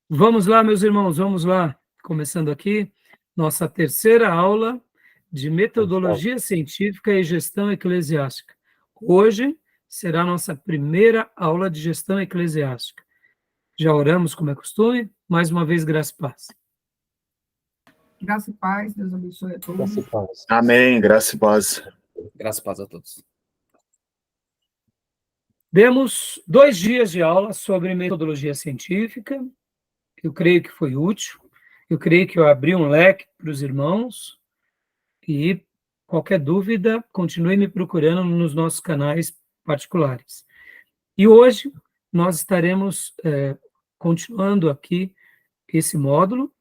Vamos lá, meus irmãos, vamos lá. Começando aqui, nossa terceira aula de metodologia científica e gestão eclesiástica. Hoje será a nossa primeira aula de gestão eclesiástica. Já oramos, como é costume? Mais uma vez, graça e paz. Graça e paz, Deus abençoe a todos. Graça e paz. Amém, graça e paz. Graça e paz a todos. Demos 2 dias de aula sobre metodologia científica. Eu creio que foi útil. Eu creio que eu abri um leque para os irmãos. E qualquer dúvida, continue me procurando nos nossos canais particulares. E hoje nós estaremos continuando aqui esse módulo,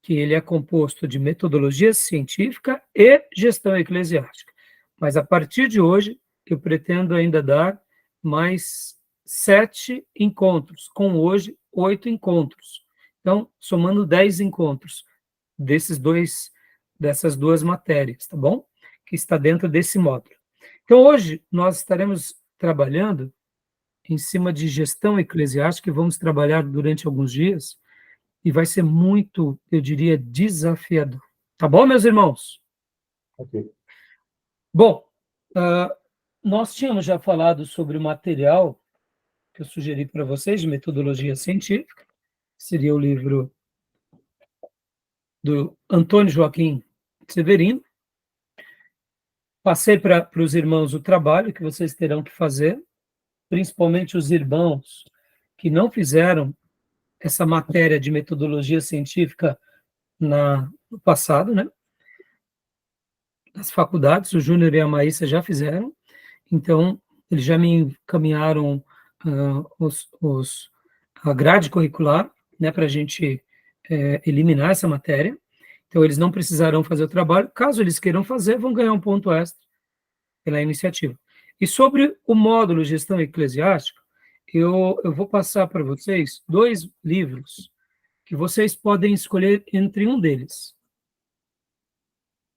que ele é composto de metodologia científica e gestão eclesiástica. Mas a partir de hoje, eu pretendo ainda dar mais 7 encontros, com hoje 8 encontros. Então, somando 10 encontros dessas duas matérias, tá bom? Que está dentro desse módulo. Então, hoje, nós estaremos trabalhando em cima de gestão eclesiástica, e vamos trabalhar durante alguns dias, e vai ser muito, eu diria, desafiador. Tá bom, meus irmãos? Ok. Bom, nós tínhamos já falado sobre o material que eu sugeri para vocês, de metodologia científica, seria o livro do Antônio Joaquim Severino. Passei para os irmãos o trabalho que vocês terão que fazer, principalmente os irmãos que não fizeram essa matéria de metodologia científica no passado, né? Nas faculdades, o Júnior e a Maísa já fizeram, então eles já me encaminharam a grade curricular, né, para a gente eliminar essa matéria. Então, eles não precisarão fazer o trabalho. Caso eles queiram fazer, vão ganhar um ponto extra pela iniciativa. E sobre o módulo Gestão Eclesiástica, eu vou passar para vocês 2 livros que vocês podem escolher entre um deles.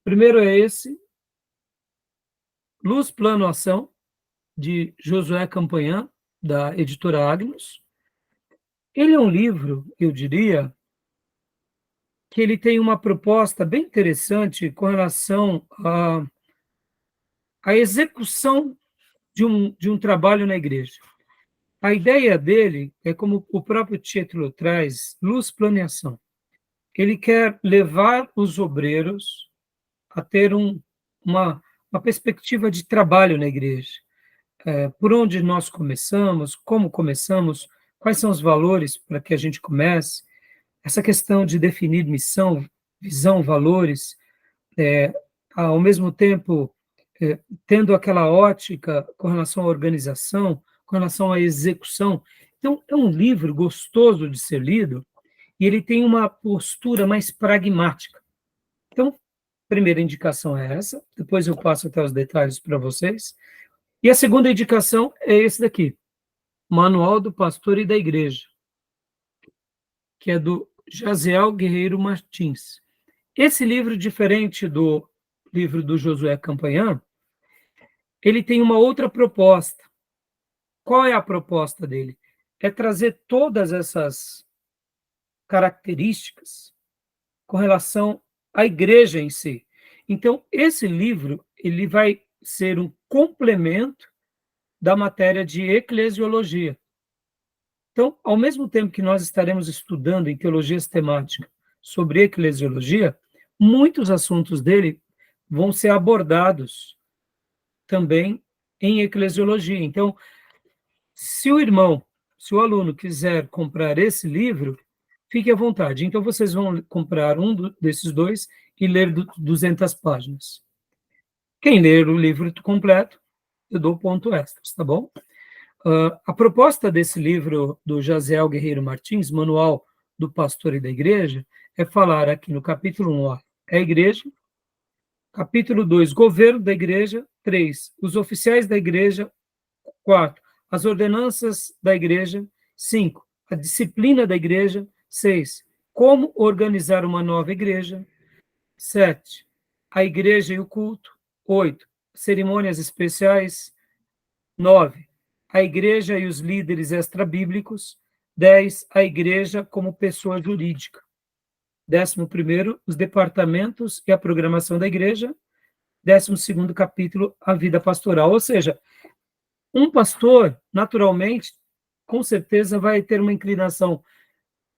O primeiro é esse, Luz, Plano, Ação, de Josué Campanhã, da editora Agnus. Ele é um livro, eu diria, que ele tem uma proposta bem interessante com relação à execução de um trabalho na igreja. A ideia dele é, como o próprio título traz, luz, plano e ação. Ele quer levar os obreiros a ter uma perspectiva de trabalho na igreja. Por onde nós começamos, como começamos, quais são os valores para que a gente comece, essa questão de definir missão, visão, valores, ao mesmo tempo tendo aquela ótica com relação à organização, com relação à execução. Então, é um livro gostoso de ser lido e ele tem uma postura mais pragmática. Então, a primeira indicação é essa, depois eu passo até os detalhes para vocês. E a segunda indicação é esse daqui, Manual do Pastor e da Igreja, que é do Jaziel Guerreiro Martins. Esse livro, diferente do livro do Josué Campanhã, ele tem uma outra proposta. Qual é a proposta dele? É trazer todas essas características com relação à igreja em si. Então, esse livro ele vai ser um complemento da matéria de eclesiologia. Então, ao mesmo tempo que nós estaremos estudando em teologia sistemática sobre eclesiologia, muitos assuntos dele vão ser abordados também em eclesiologia. Então, se o aluno quiser comprar esse livro, fique à vontade. Então, vocês vão comprar desses 2 e ler 200 páginas. Quem ler o livro completo, eu dou ponto extras, tá bom? A proposta desse livro do Jaziel Guerreiro Martins, Manual do Pastor e da Igreja, é falar aqui no capítulo 1, é a igreja, capítulo 2, governo da igreja, 3, os oficiais da igreja, 4, as ordenanças da igreja, 5, a disciplina da igreja, 6, como organizar uma nova igreja, 7, a igreja e o culto, 8, cerimônias especiais, 9, a igreja e os líderes extrabíblicos, 10, a igreja como pessoa jurídica. 11º, os departamentos e a programação da igreja. 12º capítulo, a vida pastoral. Ou seja, um pastor, naturalmente, com certeza vai ter uma inclinação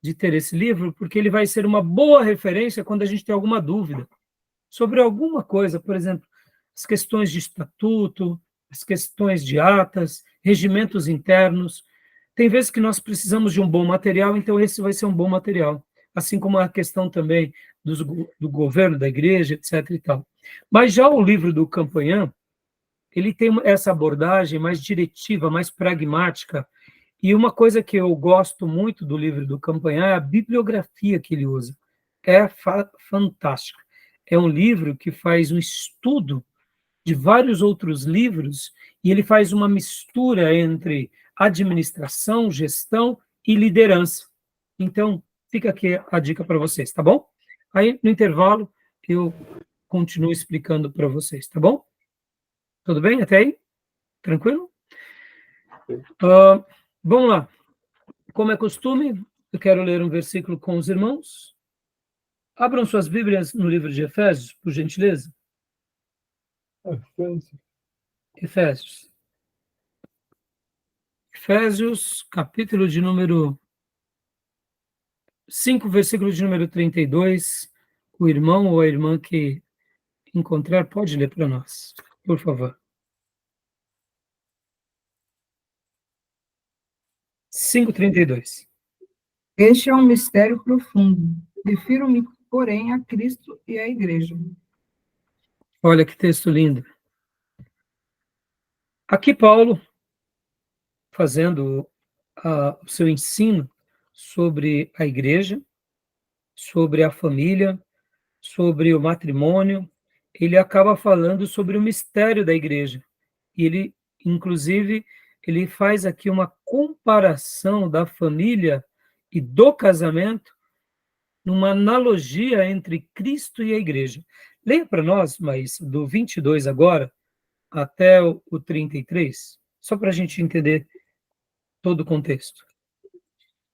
de ter esse livro, porque ele vai ser uma boa referência quando a gente tem alguma dúvida sobre alguma coisa, por exemplo, as questões de estatuto, as questões de atas, regimentos internos. Tem vezes que nós precisamos de um bom material, então esse vai ser um bom material, assim como a questão também do governo da igreja, etc. e tal. Mas já o livro do Campanhã, ele tem essa abordagem mais diretiva, mais pragmática, e uma coisa que eu gosto muito do livro do Campanhã é a bibliografia que ele usa. É fantástica. É um livro que faz um estudo de vários outros livros e ele faz uma mistura entre administração, gestão e liderança. Então, fica aqui a dica para vocês, tá bom? Aí, no intervalo, eu continuo explicando para vocês, tá bom? Tudo bem até aí? Tranquilo? Vamos lá. Como é costume, eu quero ler um versículo com os irmãos. Abram suas Bíblias no livro de Efésios, por gentileza. Efésios. Efésios, capítulo de número 5, versículo de número 32. O irmão ou a irmã que encontrar pode ler para nós, por favor. 5:32. Este é um mistério profundo. Refiro-me, porém, a Cristo e à Igreja. Olha que texto lindo. Aqui Paulo, fazendo o seu ensino sobre a igreja, sobre a família, sobre o matrimônio, ele acaba falando sobre o mistério da igreja. E ele, inclusive, ele faz aqui uma comparação da família e do casamento numa analogia entre Cristo e a igreja. Leia para nós, mas do 22 agora até o 33, só para a gente entender todo o contexto.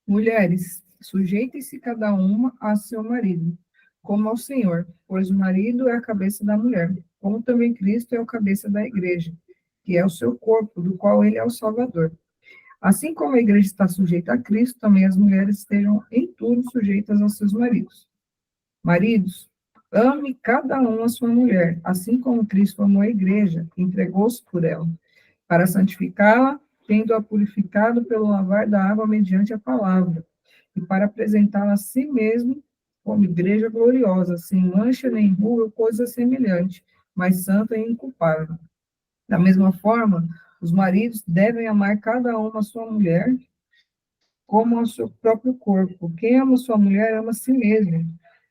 Mulheres, sujeitem-se cada uma a seu marido, como ao Senhor, pois o marido é a cabeça da mulher, como também Cristo é a cabeça da Igreja, que é o seu corpo, do qual ele é o Salvador. Assim como a Igreja está sujeita a Cristo, também as mulheres estejam em tudo sujeitas aos seus maridos. Maridos, ame cada um a sua mulher, assim como Cristo amou a Igreja, e entregou-se por ela, para santificá-la, tendo-a purificado pelo lavar da água mediante a palavra, e para apresentá-la a si mesmo como igreja gloriosa, sem mancha nem ruga, coisa semelhante, mas santa e inculpável. Da mesma forma, os maridos devem amar cada um a sua mulher como ao seu próprio corpo. Quem ama sua mulher ama a si mesmo.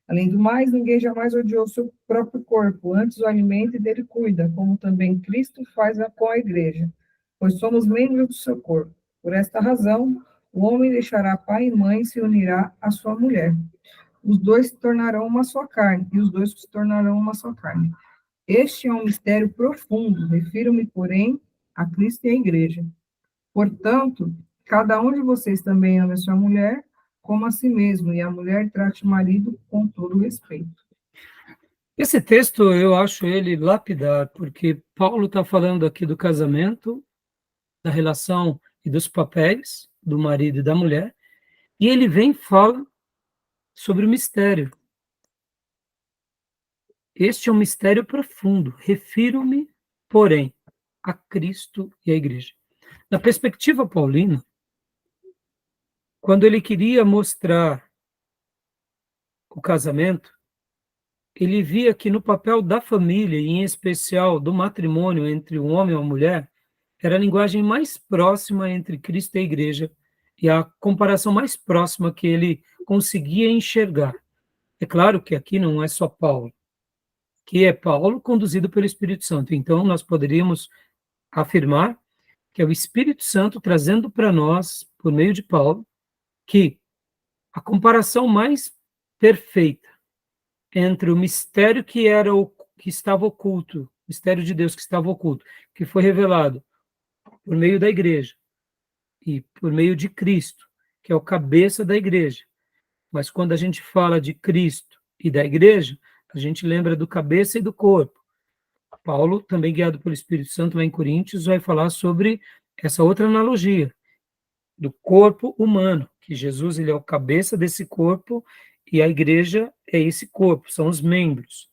Além do mais, ninguém jamais odiou seu próprio corpo, antes o alimenta e dele cuida, como também Cristo faz com a igreja, pois somos membros do seu corpo. Por esta razão, o homem deixará pai e mãe e se unirá à sua mulher. Os dois se tornarão uma só carne, e os dois se tornarão uma só carne. Este é um mistério profundo, refiro-me, porém, a Cristo e à igreja. Portanto, cada um de vocês também ama a sua mulher como a si mesmo, e a mulher trate o marido com todo respeito. Esse texto eu acho ele lapidar, porque Paulo está falando aqui do casamento, da relação e dos papéis do marido e da mulher, e ele vem e fala sobre o mistério. Este é um mistério profundo. Refiro-me, porém, a Cristo e à igreja. Na perspectiva paulina, quando ele queria mostrar o casamento, ele via que no papel da família, e em especial do matrimônio entre um homem e uma mulher, era a linguagem mais próxima entre Cristo e a igreja, e a comparação mais próxima que ele conseguia enxergar. É claro que aqui não é só Paulo, que é Paulo conduzido pelo Espírito Santo. Então, nós poderíamos afirmar que é o Espírito Santo trazendo para nós, por meio de Paulo, que a comparação mais perfeita entre o mistério que estava oculto, o mistério de Deus que estava oculto, que foi revelado por meio da igreja e por meio de Cristo, que é o cabeça da igreja. Mas quando a gente fala de Cristo e da igreja, a gente lembra do cabeça e do corpo. Paulo, também guiado pelo Espírito Santo, lá em Coríntios, vai falar sobre essa outra analogia, do corpo humano, que Jesus ele é o cabeça desse corpo e a igreja é esse corpo, são os membros.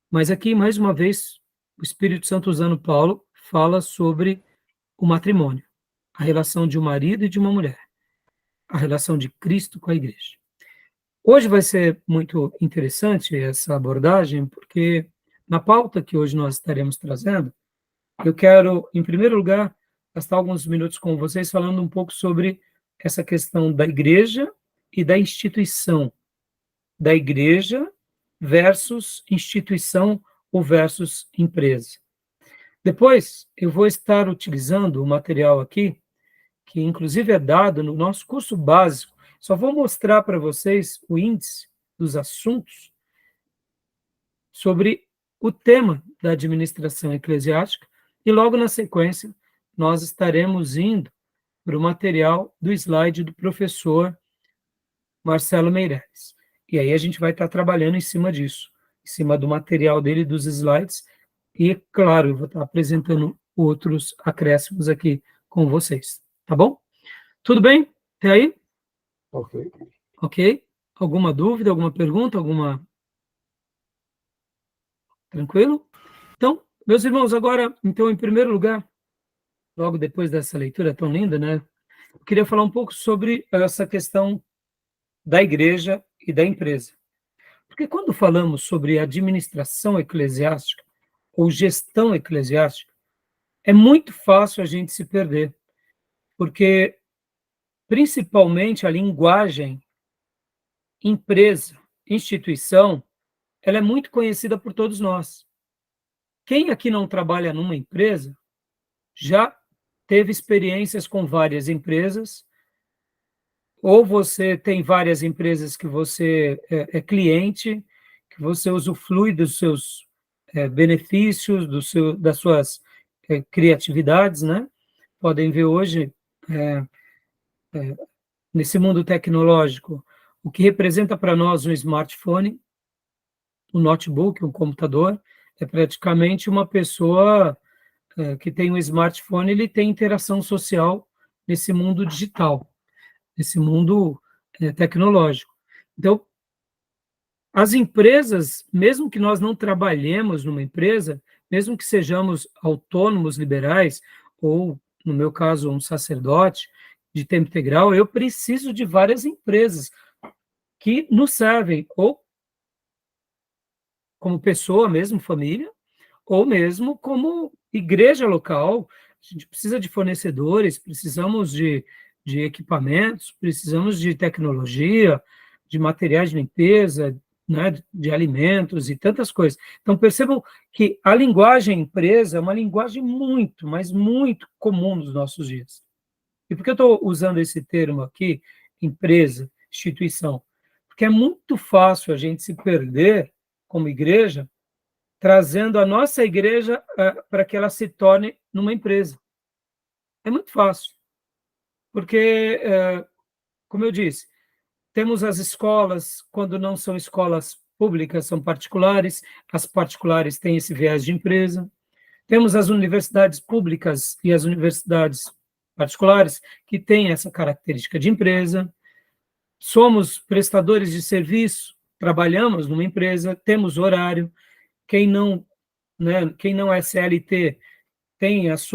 Mas aqui, mais uma vez, o Espírito Santo, usando Paulo, fala sobre o matrimônio, a relação de um marido e de uma mulher, a relação de Cristo com a igreja. Hoje vai ser muito interessante essa abordagem, porque na pauta que hoje nós estaremos trazendo, eu quero, em primeiro lugar, gastar alguns minutos com vocês falando um pouco sobre essa questão da igreja e da instituição, da igreja versus instituição ou versus empresa. Depois, eu vou estar utilizando o material aqui, que inclusive é dado no nosso curso básico. Só vou mostrar para vocês o índice dos assuntos sobre o tema da administração eclesiástica e logo na sequência nós estaremos indo para o material do slide do professor Marcelo Meireles. E aí a gente vai estar trabalhando em cima disso, em cima do material dele, dos slides, e, claro, eu vou estar apresentando outros acréscimos aqui com vocês, tá bom? Tudo bem? Até aí? Ok. Ok? Alguma dúvida, alguma pergunta, Tranquilo? Então, meus irmãos, agora, então, em primeiro lugar, logo depois dessa leitura tão linda, né? Eu queria falar um pouco sobre essa questão da igreja e da empresa. Porque quando falamos sobre administração eclesiástica ou gestão eclesiástica, é muito fácil a gente se perder, porque principalmente a linguagem empresa, instituição, ela é muito conhecida por todos nós. Quem aqui não trabalha numa empresa já teve experiências com várias empresas, ou você tem várias empresas que você é cliente, que você usufrui dos seus benefícios, das suas criatividades, né? Podem ver hoje, nesse mundo tecnológico, o que representa para nós um smartphone, um notebook, um computador, é praticamente uma pessoa que tem um smartphone, ele tem interação social nesse mundo digital, nesse mundo tecnológico. Então, as empresas, mesmo que nós não trabalhemos numa empresa, mesmo que sejamos autônomos liberais, ou, no meu caso, um sacerdote de tempo integral, eu preciso de várias empresas que nos servem, ou como pessoa mesmo, família, ou mesmo como igreja local. A gente precisa de fornecedores, precisamos de equipamentos, precisamos de tecnologia, de materiais de limpeza, né, de alimentos e tantas coisas. Então, percebam que a linguagem empresa é uma linguagem muito, mas muito comum nos nossos dias. E por que eu estou usando esse termo aqui, empresa, instituição? Porque é muito fácil a gente se perder como igreja, trazendo a nossa igreja para que ela se torne numa empresa. É muito fácil, porque, como eu disse, temos as escolas, quando não são escolas públicas, são particulares, as particulares têm esse viés de empresa. Temos as universidades públicas e as universidades particulares, que têm essa característica de empresa. Somos prestadores de serviço, trabalhamos numa empresa, temos horário. Quem não, né, quem não é CLT tem os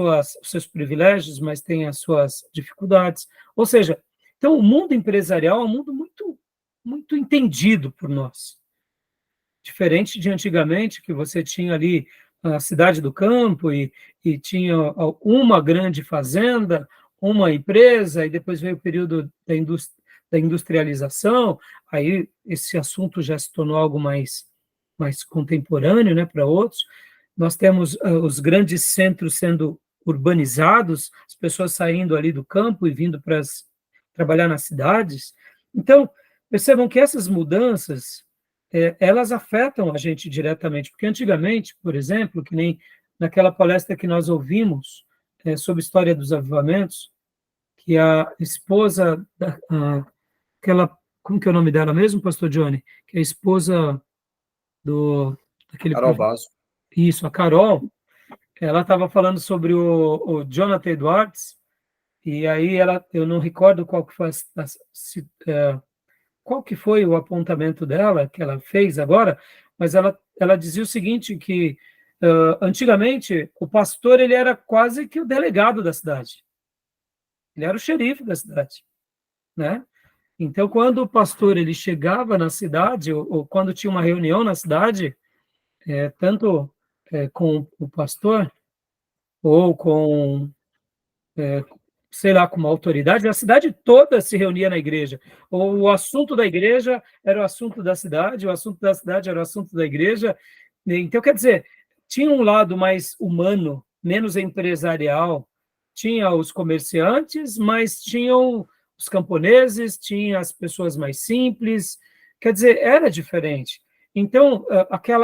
seus privilégios, mas tem as suas dificuldades. Ou seja, então o mundo empresarial é um mundo muito, muito entendido por nós. Diferente de antigamente, que você tinha ali a cidade do campo e tinha uma grande fazenda, uma empresa, e depois veio o período da industrialização, aí esse assunto já se tornou algo mais contemporâneo, né, para outros. Nós temos os grandes centros sendo urbanizados, as pessoas saindo ali do campo e vindo para trabalhar nas cidades. Então, percebam que essas mudanças, elas afetam a gente diretamente, porque antigamente, por exemplo, que nem naquela palestra que nós ouvimos sobre história dos avivamentos, que a esposa, aquela, como que é o nome dela mesmo, pastor Johnny? Que é a esposa daquele... Carol Basso. Isso, a Carol, ela estava falando sobre o Jonathan Edwards, e aí eu não recordo qual que foi qual que foi o apontamento dela, que ela fez agora, mas ela dizia o seguinte, que antigamente o pastor ele era quase que o delegado da cidade, ele era o xerife da cidade, né? Então, quando o pastor ele chegava na cidade, ou quando tinha uma reunião na cidade, tanto com o pastor, ou com, sei lá, com uma autoridade, a cidade toda se reunia na igreja. Ou o assunto da igreja era o assunto da cidade, o assunto da cidade era o assunto da igreja. Então, quer dizer, tinha um lado mais humano, menos empresarial. Tinha os comerciantes, mas tinham os camponeses, tinha as pessoas mais simples. Quer dizer, era diferente. Então,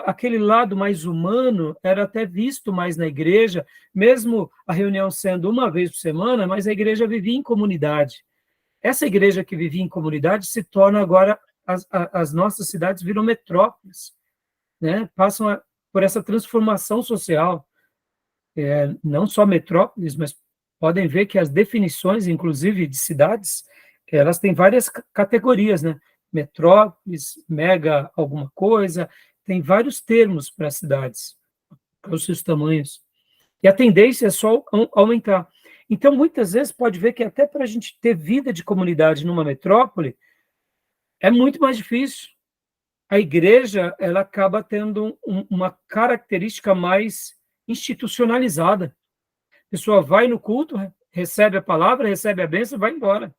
aquele lado mais humano era até visto mais na igreja, mesmo a reunião sendo uma vez por semana, mas a igreja vivia em comunidade. Essa igreja que vivia em comunidade se torna agora, as nossas cidades viram metrópoles, né? Passam por essa transformação social. Não só metrópoles, mas podem ver que as definições, inclusive, de cidades, elas têm várias categorias, né? Metrópoles, mega alguma coisa, tem vários termos para as cidades, para os seus tamanhos. E a tendência é só aumentar. Então, muitas vezes, pode ver que até para a gente ter vida de comunidade numa metrópole, é muito mais difícil. A igreja, ela acaba tendo uma característica mais institucionalizada. A pessoa vai no culto, recebe a palavra, recebe a bênção e vai embora.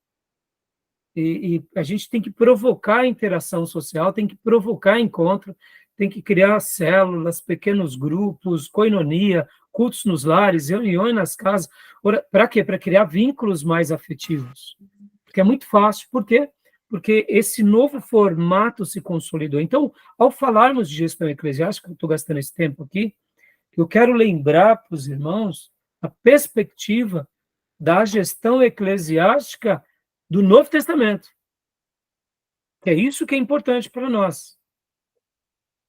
E a gente tem que provocar a interação social, tem que provocar encontro, tem que criar células, pequenos grupos, koinonia, cultos nos lares, reuniões nas casas. Para quê? Para criar vínculos mais afetivos. Porque é muito fácil. Por quê? Porque esse novo formato se consolidou. Então, ao falarmos de gestão eclesiástica, eu estou gastando esse tempo aqui, eu quero lembrar para os irmãos a perspectiva da gestão eclesiástica do Novo Testamento. É isso que é importante para nós.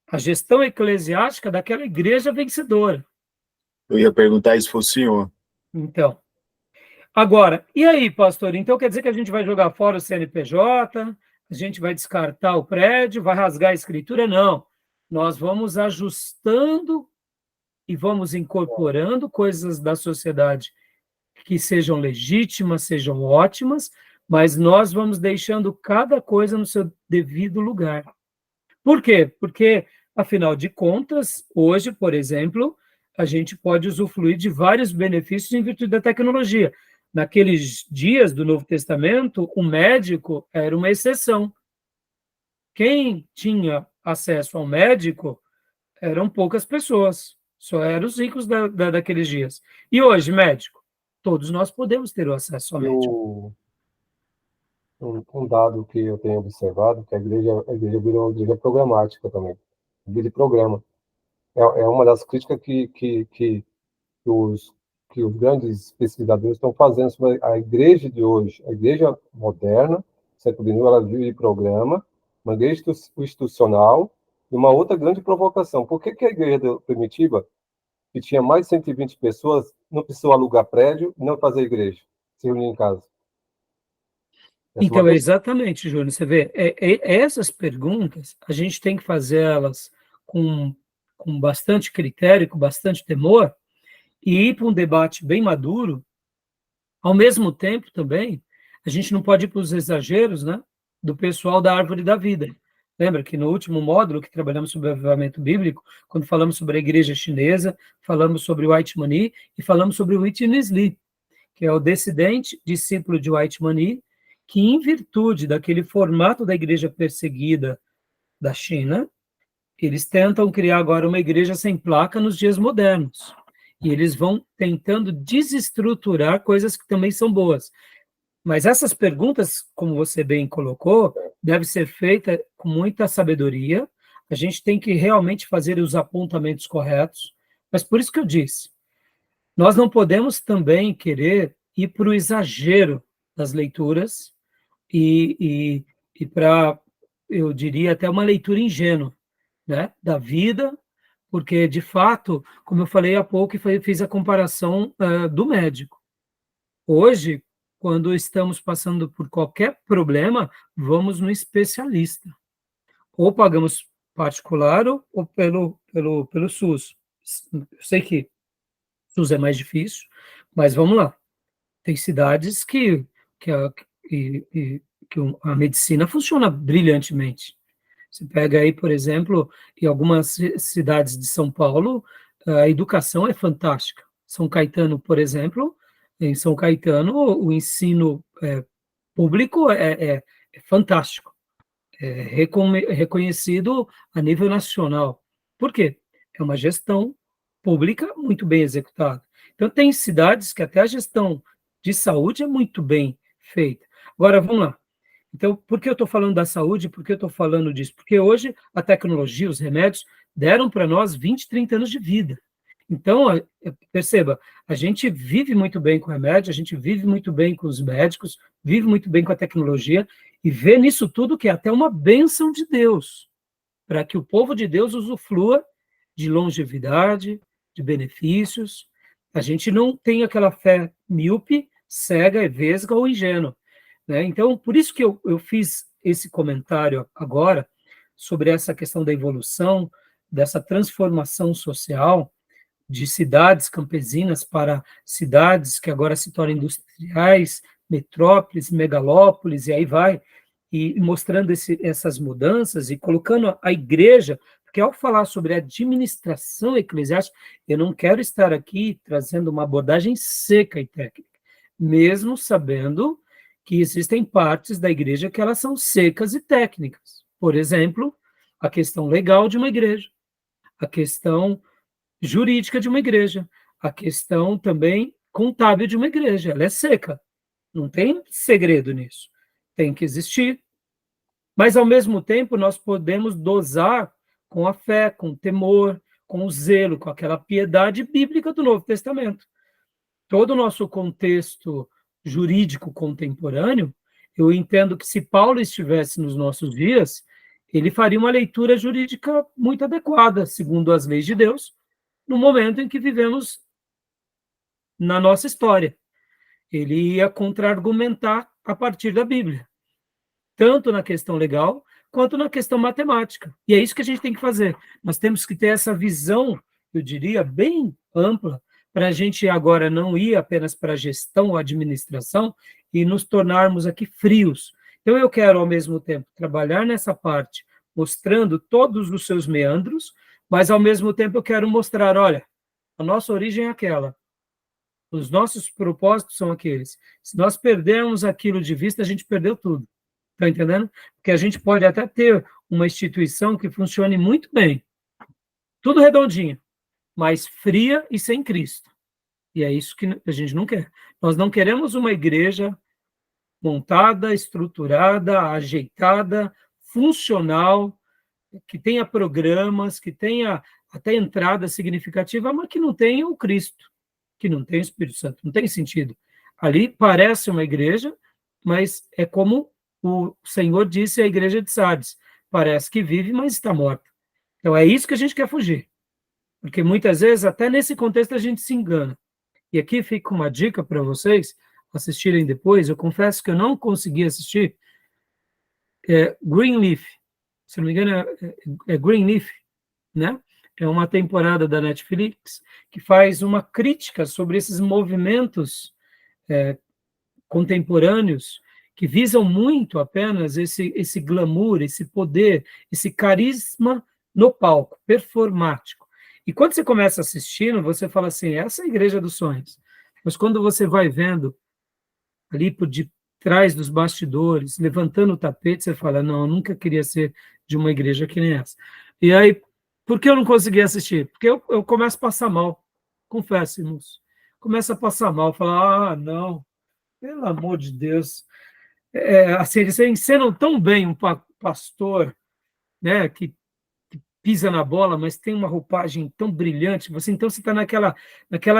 A gestão eclesiástica daquela igreja vencedora. Eu ia perguntar isso para o senhor. Então, agora, e aí, pastor? Então quer dizer que a gente vai jogar fora o CNPJ, a gente vai descartar o prédio, vai rasgar a escritura? Não. Nós vamos ajustando e vamos incorporando coisas da sociedade que sejam legítimas, sejam ótimas, mas nós vamos deixando cada coisa no seu devido lugar. Por quê? Porque, afinal de contas, hoje, por exemplo, a gente pode usufruir de vários benefícios em virtude da tecnologia. Naqueles dias do Novo Testamento, o médico era uma exceção. Quem tinha acesso ao médico eram poucas pessoas, só eram os ricos daqueles dias. E hoje, médico? Todos nós podemos ter o acesso ao médico. Um dado que eu tenho observado, que a igreja virou uma igreja programática também, igreja de programa. É uma das críticas que os grandes pesquisadores estão fazendo sobre a igreja de hoje. A igreja moderna, século XIX, ela vive de programa, uma igreja institucional, e uma outra grande provocação. Por que a igreja primitiva, que tinha mais de 120 pessoas, não precisou alugar prédio e não fazer igreja, se reunir em casa? Então, exatamente, Júnior, você vê, essas perguntas, a gente tem que fazer elas com bastante critério, com bastante temor, e ir para um debate bem maduro. Ao mesmo tempo, também, a gente não pode ir para os exageros, né, do pessoal da árvore da vida. Lembra que no último módulo que trabalhamos sobre o avivamento bíblico, quando falamos sobre a igreja chinesa, falamos sobre o White Mani e falamos sobre o Witness Lee, que é o descendente, discípulo de White Mani, que, em virtude daquele formato da igreja perseguida da China, eles tentam criar agora uma igreja sem placa nos dias modernos. E eles vão tentando desestruturar coisas que também são boas. Mas essas perguntas, como você bem colocou, devem ser feitas com muita sabedoria. A gente tem que realmente fazer os apontamentos corretos. Mas por isso que eu disse, nós não podemos também querer ir para o exagero das leituras e para, eu diria, até uma leitura ingênua, né, da vida, porque, de fato, como eu falei há pouco, fiz a comparação do médico. Hoje, quando estamos passando por qualquer problema, vamos no especialista. Ou pagamos particular ou pelo SUS. Eu sei que o SUS é mais difícil, mas vamos lá. Tem cidades que a medicina funciona brilhantemente. Você pega aí, por exemplo, em algumas cidades de São Paulo, a educação é fantástica. São Caetano, por exemplo, em São Caetano, o ensino público é fantástico, reconhecido a nível nacional. Por quê? É uma gestão pública muito bem executada. Então, tem cidades que até a gestão de saúde é muito bem feita. Agora, vamos lá. Então, por que eu estou falando da saúde? Por que eu estou falando disso? Porque hoje a tecnologia, os remédios, deram para nós 20, 30 anos de vida. Então, perceba, a gente vive muito bem com o remédio, a gente vive muito bem com os médicos, vive muito bem com a tecnologia, e vê nisso tudo que é até uma bênção de Deus, para que o povo de Deus usufrua de longevidade, de benefícios. A gente não tem aquela fé míope, cega, vesga ou ingênua, né? Então, por isso que eu fiz esse comentário agora sobre essa questão da evolução, dessa transformação social de cidades campesinas para cidades que agora se tornam industriais, metrópoles, megalópolis, e aí vai, e mostrando essas mudanças e colocando a igreja, porque ao falar sobre a administração eclesiástica, eu não quero estar aqui trazendo uma abordagem seca e técnica, mesmo sabendo que existem partes da igreja que elas são secas e técnicas. Por exemplo, a questão legal de uma igreja, a questão jurídica de uma igreja, a questão também contábil de uma igreja, ela é seca, não tem segredo nisso, tem que existir, mas ao mesmo tempo nós podemos dosar com a fé, com o temor, com o zelo, com aquela piedade bíblica do Novo Testamento. Todo o nosso contexto jurídico contemporâneo, eu entendo que se Paulo estivesse nos nossos dias, ele faria uma leitura jurídica muito adequada, segundo as leis de Deus, no momento em que vivemos na nossa história. Ele ia contra-argumentar a partir da Bíblia, tanto na questão legal, quanto na questão matemática. E é isso que a gente tem que fazer. Nós temos que ter essa visão, eu diria, bem ampla, para a gente agora não ir apenas para a gestão ou administração e nos tornarmos aqui frios. Então, eu quero, ao mesmo tempo, trabalhar nessa parte, mostrando todos os seus meandros, mas, ao mesmo tempo, eu quero mostrar, olha, a nossa origem é aquela, os nossos propósitos são aqueles. Se nós perdermos aquilo de vista, a gente perdeu tudo. Está entendendo? Porque a gente pode até ter uma instituição que funcione muito bem, tudo redondinho, mas fria e sem Cristo. E é isso que a gente não quer. Nós não queremos uma igreja montada, estruturada, ajeitada, funcional, que tenha programas, que tenha até entrada significativa, mas que não tenha o Cristo, que não tenha o Espírito Santo. Não tem sentido. Ali parece uma igreja, mas é como o Senhor disse à igreja de Sardes, parece que vive, mas está morta. Então é isso que a gente quer fugir. Porque muitas vezes, até nesse contexto, a gente se engana. E aqui fica uma dica para vocês assistirem depois. Eu confesso que eu não consegui assistir Greenleaf. Se não me engano, é Greenleaf, né? É uma temporada da Netflix que faz uma crítica sobre esses movimentos contemporâneos que visam muito apenas esse glamour, esse poder, esse carisma no palco, performático. E quando você começa assistindo, você fala assim, essa é a igreja dos sonhos. Mas quando você vai vendo ali por detrás dos bastidores, levantando o tapete, você fala, não, eu nunca queria ser de uma igreja que nem essa. E aí, por que eu não consegui assistir? Porque eu começo a passar mal, confesso, irmãos. Começo a passar mal, falar, não, pelo amor de Deus. Assim, eles encenam tão bem um pastor, né, que pisa na bola, mas tem uma roupagem tão brilhante, então você está naquela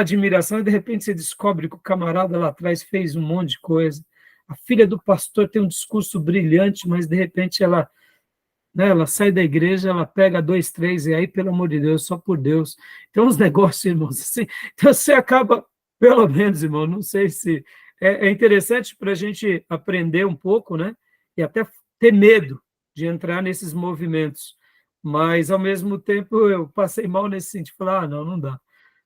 admiração e de repente você descobre que o camarada lá atrás fez um monte de coisa. a filha do pastor tem um discurso brilhante, mas de repente ela, né, ela sai da igreja, ela pega 2, 3, e aí, pelo amor de Deus, só por Deus. Tem uns negócios, irmãos, assim, então você acaba, pelo menos, irmão, não sei se... É interessante para a gente aprender um pouco, né, e até ter medo de entrar nesses movimentos, mas, ao mesmo tempo, eu passei mal nesse sentido, falar, não dá.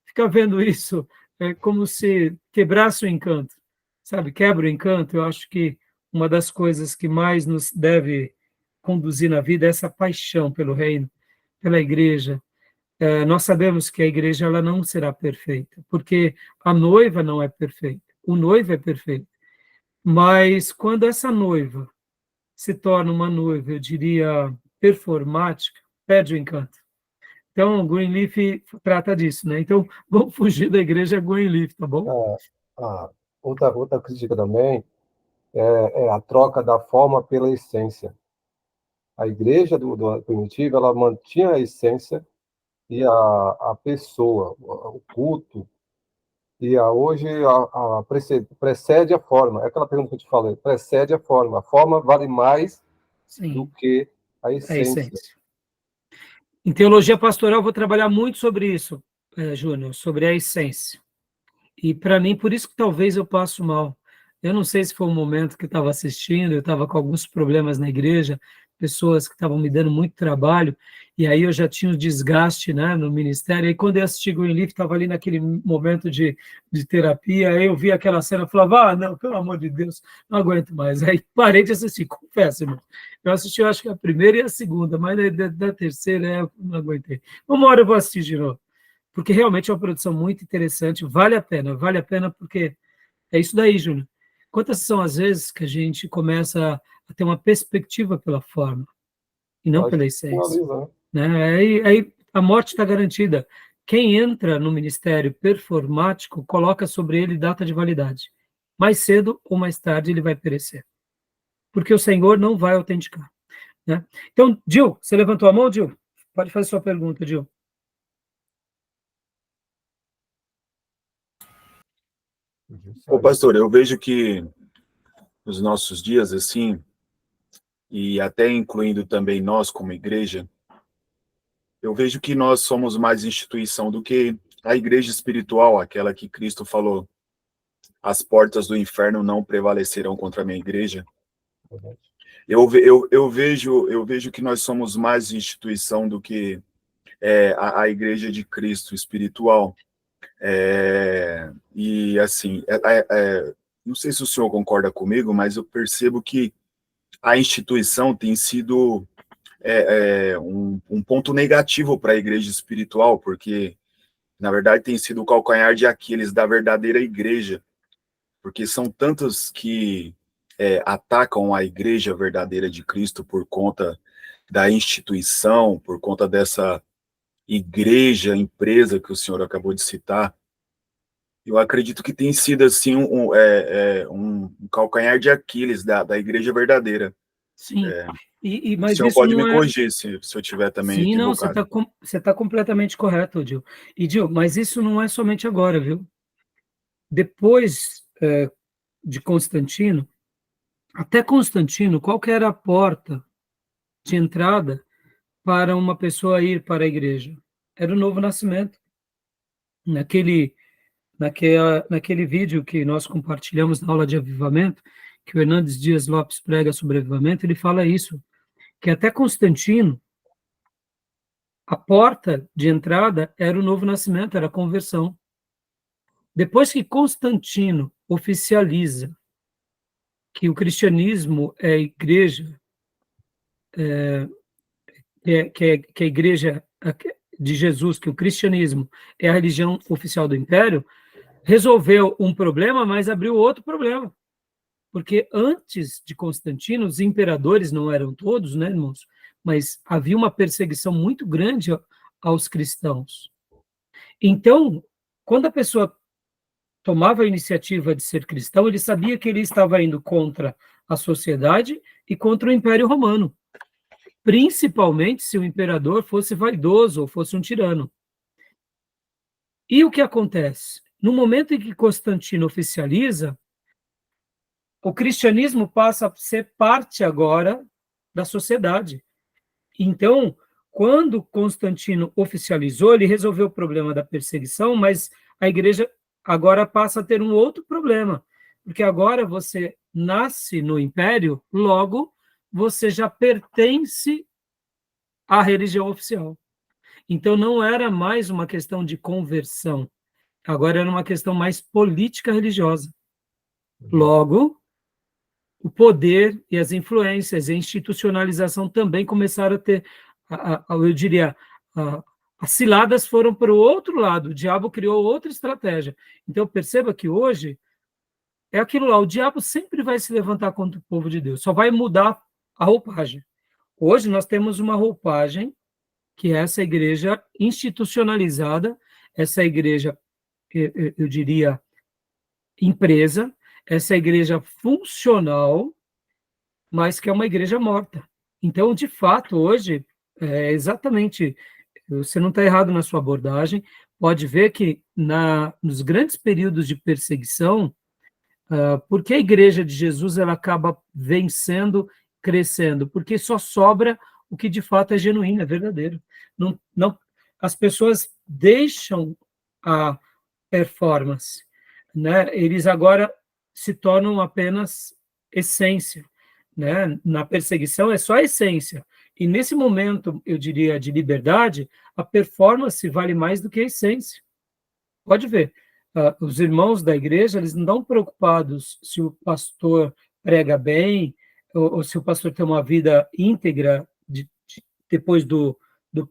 Ficar vendo isso é como se quebrasse o encanto, sabe, quebra o encanto. Eu acho que uma das coisas que mais nos deve conduzir na vida é essa paixão pelo reino, pela igreja. Nós sabemos que a igreja ela não será perfeita, porque a noiva não é perfeita, o noivo é perfeito. Mas quando essa noiva se torna uma noiva, eu diria, performática, perde o encanto. Então, Greenleaf trata disso, né? Então, vamos fugir da igreja Greenleaf, tá bom? Outra crítica também é a troca da forma pela essência. A igreja do primitivo, ela mantinha a essência e a pessoa, o culto, e hoje precede a forma. É aquela pergunta que eu te falei, precede a forma. A forma vale mais do Sim, que a a essência. essência. Em teologia pastoral, eu vou trabalhar muito sobre isso, Júnior, sobre a essência. E, para mim, por isso que talvez eu passo mal. Eu não sei se foi um momento que eu estava assistindo, eu estava com alguns problemas na igreja, pessoas que estavam me dando muito trabalho, e aí eu já tinha um desgaste, né, no ministério. E quando eu assisti Greenleaf, estava ali naquele momento de terapia, aí eu vi aquela cena e falava, não, pelo amor de Deus, não aguento mais. Aí parei de assistir, confesso, irmão. Eu assisti, eu acho que a primeira e a segunda, mas da terceira eu não aguentei. Uma hora eu vou assistir de novo, porque realmente é uma produção muito interessante, vale a pena porque é isso daí, Júnior. Quantas são as vezes que a gente começa a ter uma perspectiva pela forma e não Acho pela que essência, finaliza, né? né? Aí a morte está garantida. Quem entra no ministério performático coloca sobre ele data de validade. Mais cedo ou mais tarde ele vai perecer, porque o Senhor não vai autenticar, né? Então, Gil, você levantou a mão, Gil? Pode fazer sua pergunta, Gil. Ô, pastor, eu vejo que nos nossos dias, assim, e até incluindo também nós como igreja, eu vejo que nós somos mais instituição do que a igreja espiritual, aquela que Cristo falou, as portas do inferno não prevalecerão contra a minha igreja. Eu vejo que nós somos mais instituição do que a igreja de Cristo espiritual. E assim, não sei se o senhor concorda comigo, mas eu percebo que a instituição tem sido um ponto negativo para a igreja espiritual, porque, na verdade, tem sido o calcanhar de Aquiles da verdadeira igreja, porque são tantos que atacam a igreja verdadeira de Cristo por conta da instituição, por conta dessa igreja, empresa que o senhor acabou de citar. Eu acredito que tem sido assim um calcanhar de Aquiles da igreja verdadeira. Sim, O mas senhor isso pode me não é... corrigir se eu estiver também Sim, não, equivocado. você tá completamente correto, Gil. E, Gil, mas isso não é somente agora, viu? Depois de Constantino, até Constantino, qual que era a porta de entrada para uma pessoa ir para a igreja? Era o novo nascimento. Naquele vídeo que nós compartilhamos na aula de avivamento, que o Hernandes Dias Lopes prega sobre avivamento, ele fala isso, que até Constantino, a porta de entrada era o novo nascimento, era a conversão. Depois que Constantino oficializa que o cristianismo é a igreja, que a igreja de Jesus, que o cristianismo é a religião oficial do império, resolveu um problema, mas abriu outro problema. Porque antes de Constantino, os imperadores não eram todos, né, irmãos? Mas havia uma perseguição muito grande aos cristãos. Então, quando a pessoa tomava a iniciativa de ser cristão, ele sabia que ele estava indo contra a sociedade e contra o Império Romano, principalmente se o imperador fosse vaidoso ou fosse um tirano. E o que acontece? No momento em que Constantino oficializa, o cristianismo passa a ser parte agora da sociedade. Então, quando Constantino oficializou, ele resolveu o problema da perseguição, mas a igreja agora passa a ter um outro problema, porque agora você nasce no império, logo você já pertence à religião oficial. Então, não era mais uma questão de conversão, agora era uma questão mais política religiosa. Logo, o poder e as influências e a institucionalização também começaram a ter, eu diria, as ciladas foram para o outro lado, o diabo criou outra estratégia. Então, perceba que hoje é aquilo lá, o diabo sempre vai se levantar contra o povo de Deus, só vai mudar a roupagem. Hoje nós temos uma roupagem que é essa igreja institucionalizada, essa igreja, eu diria, empresa, essa igreja funcional, mas que é uma igreja morta. Então, de fato, hoje, exatamente, você não está errado na sua abordagem, pode ver que nos grandes períodos de perseguição, porque a igreja de Jesus ela acaba vencendo, crescendo, porque só sobra o que de fato é genuíno, é verdadeiro. Não, as pessoas deixam a performance, né? Eles agora se tornam apenas essência, né? Na perseguição é só essência. E nesse momento, eu diria, de liberdade, a performance vale mais do que a essência. Pode ver, os irmãos da igreja, eles não estão preocupados se o pastor prega bem, ou se o pastor tem uma vida íntegra depois do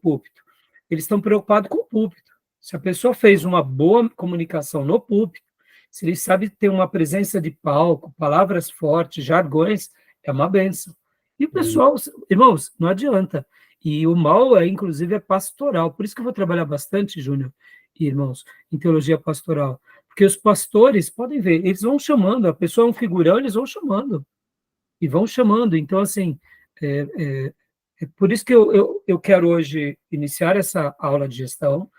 púlpito. Eles estão preocupados com o púlpito. Se a pessoa fez uma boa comunicação no púlpito, se ele sabe ter uma presença de palco, palavras fortes, jargões, é uma bênção. E o pessoal, irmãos, não adianta. E o mal, inclusive, é pastoral. Por isso que eu vou trabalhar bastante, Júnior e irmãos, em teologia pastoral. Porque os pastores, podem ver, eles vão chamando, a pessoa é um figurão, eles vão chamando. E vão chamando. Então, assim, é por isso que eu quero hoje iniciar essa aula de gestão.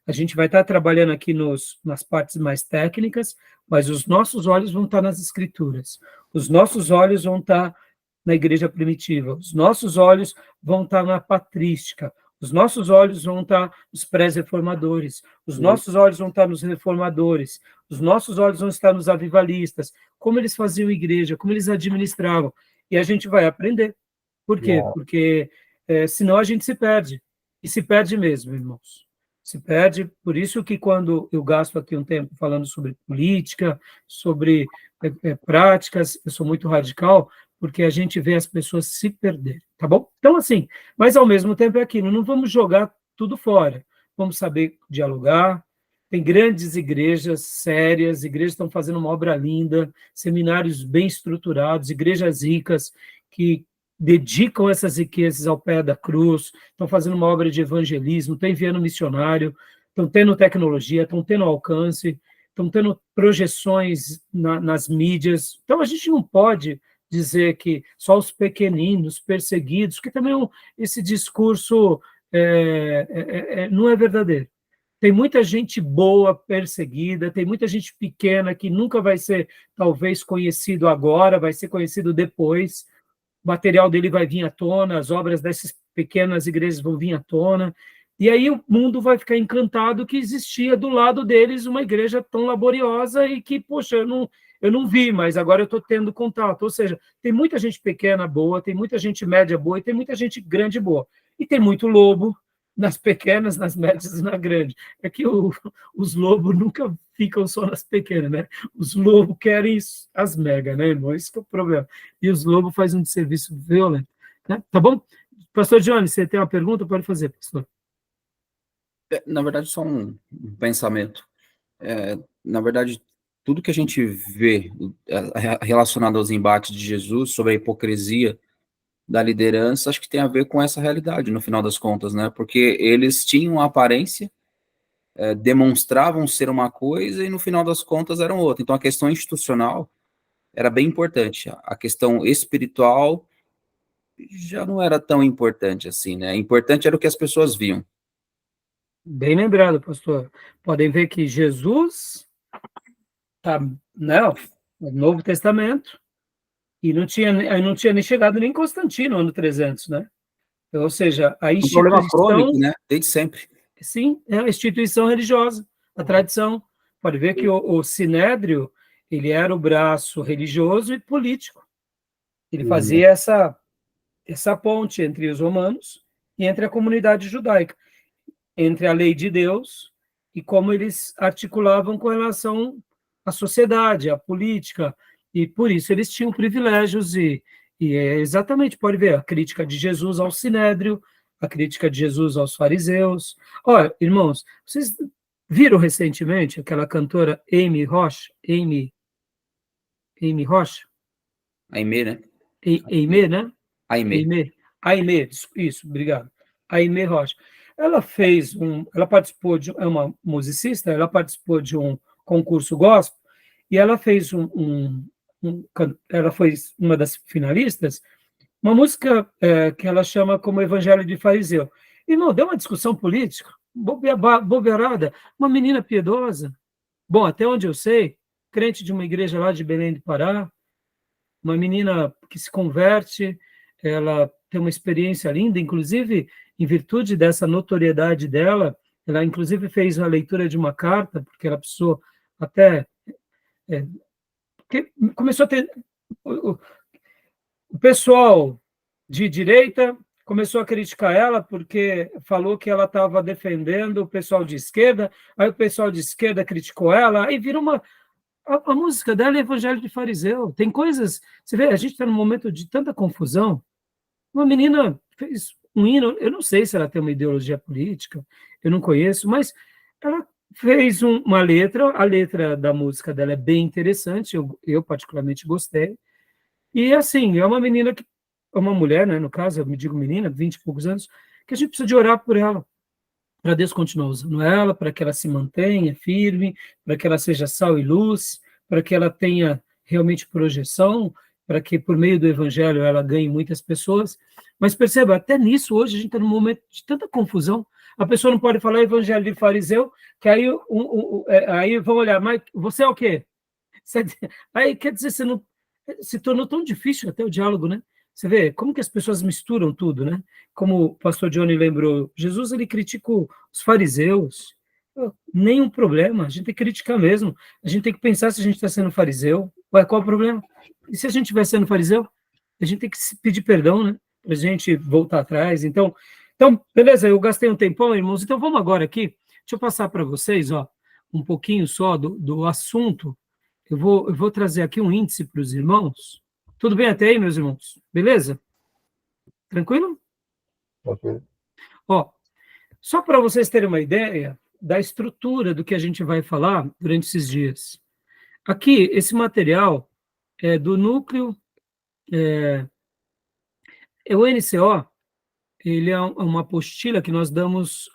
A gente vai estar trabalhando aqui nas partes mais técnicas, mas os nossos olhos vão estar nas escrituras. Os nossos olhos vão estar na igreja primitiva. Os nossos olhos vão estar na patrística. Os nossos olhos vão estar nos pré-reformadores. Os nossos olhos vão estar nos reformadores. Os nossos olhos vão estar nos avivalistas. Como eles faziam igreja, como eles administravam. E a gente vai aprender. Por quê? Porque senão a gente se perde. E se perde mesmo, irmãos. Se perde, por isso que quando eu gasto aqui um tempo falando sobre política, sobre práticas, eu sou muito radical, porque a gente vê as pessoas se perderem, tá bom? Então, assim, mas ao mesmo tempo é aquilo, não vamos jogar tudo fora, vamos saber dialogar, tem grandes igrejas sérias, igrejas que estão fazendo uma obra linda, seminários bem estruturados, igrejas ricas que dedicam essas riquezas ao pé da cruz, estão fazendo uma obra de evangelismo, estão enviando missionário, estão tendo tecnologia, estão tendo alcance, estão tendo projeções nas mídias. Então, a gente não pode dizer que só os pequeninos, perseguidos, que também esse discurso não é verdadeiro. Tem muita gente boa perseguida, tem muita gente pequena que nunca vai ser, talvez, conhecido agora, vai ser conhecido depois. O material dele vai vir à tona, as obras dessas pequenas igrejas vão vir à tona, e aí o mundo vai ficar encantado que existia do lado deles uma igreja tão laboriosa e que, poxa, eu não vi, mas agora eu estou tendo contato. Ou seja, tem muita gente pequena boa, tem muita gente média boa e tem muita gente grande boa. E tem muito lobo nas pequenas, nas médias e na grande. É que os lobos nunca ficam só nas pequenas, né? Os lobos querem as mega, né, irmão? Esse que é o problema. E os lobos fazem um serviço violento. Né? Tá bom? Pastor Johnny, você tem uma pergunta? Pode fazer, pastor. Na verdade, só um pensamento. Na verdade, tudo que a gente vê relacionado aos embates de Jesus sobre a hipocrisia da liderança, acho que tem a ver com essa realidade, no final das contas, né? Porque eles tinham a aparência, demonstravam ser uma coisa e no final das contas eram outra. Então a questão institucional era bem importante. A questão espiritual já não era tão importante assim, né? Importante era o que as pessoas viam. Bem lembrado, pastor. Podem ver que Jesus está, né, no Novo Testamento, E não tinha nem chegado nem Constantino, ano 300, né? Ou seja, a Um problema instituição... crônico, né? Desde sempre. Sim, é a instituição religiosa, a tradição. Pode ver que o Sinédrio, ele era o braço religioso e político. Ele fazia essa ponte entre os romanos e entre a comunidade judaica, entre a lei de Deus e como eles articulavam com relação à sociedade, à política, e por isso eles tinham privilégios, e é exatamente, pode ver, a crítica de Jesus ao Sinédrio, a crítica de Jesus aos fariseus. Olha, irmãos, vocês viram recentemente aquela cantora Amy Rocha? Amy Rocha? Aimee, né? Aimee, né? Aimee. Aimee, isso, obrigado. Aimee Rocha. Ela participou é uma musicista, ela participou de um concurso gospel, e ela fez ela foi uma das finalistas, uma música que ela chama como Evangelho de Fariseu. E não deu uma discussão política, bobeirada, uma menina piedosa. Bom, até onde eu sei, crente de uma igreja lá de Belém do Pará, uma menina que se converte, ela tem uma experiência linda, inclusive, em virtude dessa notoriedade dela, ela inclusive fez a leitura de uma carta, porque ela precisou até... porque começou a ter... O pessoal de direita começou a criticar ela porque falou que ela estava defendendo o pessoal de esquerda, aí o pessoal de esquerda criticou ela, aí virou uma... A música dela é Evangelho de Fariseu. Tem coisas... Você vê, a gente está num momento de tanta confusão. Uma menina fez um hino, eu não sei se ela tem uma ideologia política, eu não conheço, mas ela fez uma letra, a letra da música dela é bem interessante, eu particularmente gostei. E, assim, é uma menina que... É uma mulher, né, no caso, eu me digo menina, 20 e poucos anos, que a gente precisa de orar por ela, para Deus continuar usando ela, para que ela se mantenha firme, para que ela seja sal e luz, para que ela tenha realmente projeção, para que por meio do evangelho ela ganhe muitas pessoas. Mas perceba, até nisso hoje a gente está num momento de tanta confusão. A pessoa não pode falar evangelho de fariseu, que aí, aí vão olhar, mas você é o quê? Aí quer dizer, você não, se tornou tão difícil até o diálogo, né? Você vê como que as pessoas misturam tudo, né? Como o pastor Johnny lembrou, Jesus ele criticou os fariseus. Nenhum problema, a gente tem que criticar mesmo. A gente tem que pensar se a gente está sendo fariseu. Ué, qual o problema? E se a gente estiver sendo fariseu? A gente tem que pedir perdão, né? Para a gente voltar atrás. Então, beleza, eu gastei um tempão, irmãos. Então, vamos agora aqui. Deixa eu passar para vocês, ó, um pouquinho só do assunto. Eu vou trazer aqui um índice para os irmãos. Tudo bem até aí, meus irmãos? Beleza? Tranquilo? Ok. Ó, só para vocês terem uma ideia da estrutura do que a gente vai falar durante esses dias. Aqui, esse material é do núcleo, o NCO, ele é uma apostila que nós demos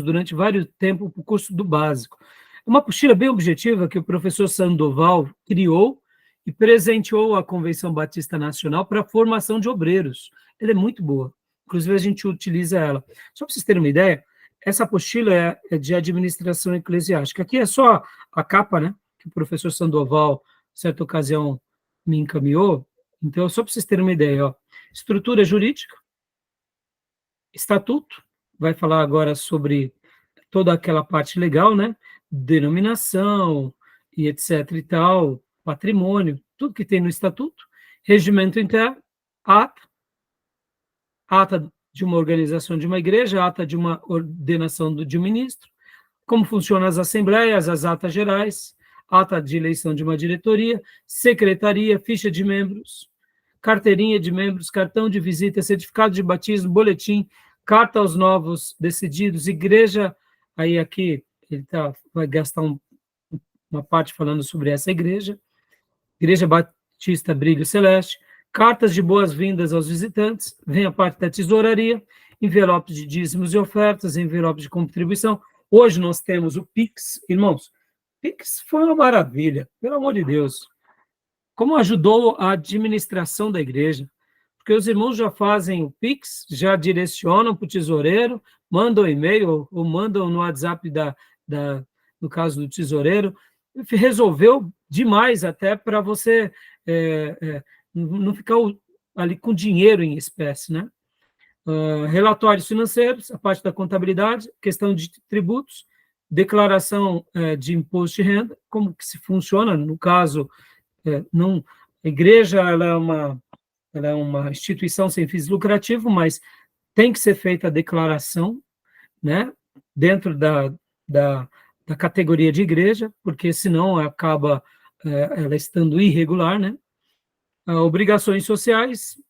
durante vários tempos para o curso do básico. É uma apostila bem objetiva que o professor Sandoval criou e presenteou à Convenção Batista Nacional para a formação de obreiros. Ela é muito boa, inclusive a gente utiliza ela. Só para vocês terem uma ideia, essa apostila é de administração eclesiástica. Aqui é só a capa, né, que o professor Sandoval, certa ocasião, me encaminhou. Então, só para vocês terem uma ideia, ó. Estrutura jurídica, estatuto, vai falar agora sobre toda aquela parte legal, né, denominação e etc e tal, patrimônio, tudo que tem no estatuto, regimento interno, ata de uma organização de uma igreja, ata de uma ordenação de um ministro, como funcionam as assembleias, as atas gerais, ata de eleição de uma diretoria, secretaria, ficha de membros, carteirinha de membros, cartão de visita, certificado de batismo, boletim, carta aos novos decididos, igreja, aí aqui ele vai gastar uma parte falando sobre essa igreja, Igreja Batista Brilho Celeste, cartas de boas-vindas aos visitantes, vem a parte da tesouraria, envelopes de dízimos e ofertas, envelopes de contribuição. Hoje nós temos o Pix, irmãos. Pix foi uma maravilha, pelo amor de Deus. Como ajudou a administração da igreja, porque os irmãos já fazem o Pix, já direcionam para o tesoureiro, mandam e-mail ou mandam no WhatsApp no caso do tesoureiro, resolveu demais até para você não ficar ali com dinheiro em espécie, né? Relatórios financeiros, a parte da contabilidade, questão de tributos, declaração de imposto de renda, como que se funciona, no caso, não, a igreja ela é uma instituição sem fins lucrativos, mas tem que ser feita a declaração, né, dentro da categoria de igreja, porque senão acaba ela estando irregular, né? Obrigações sociais,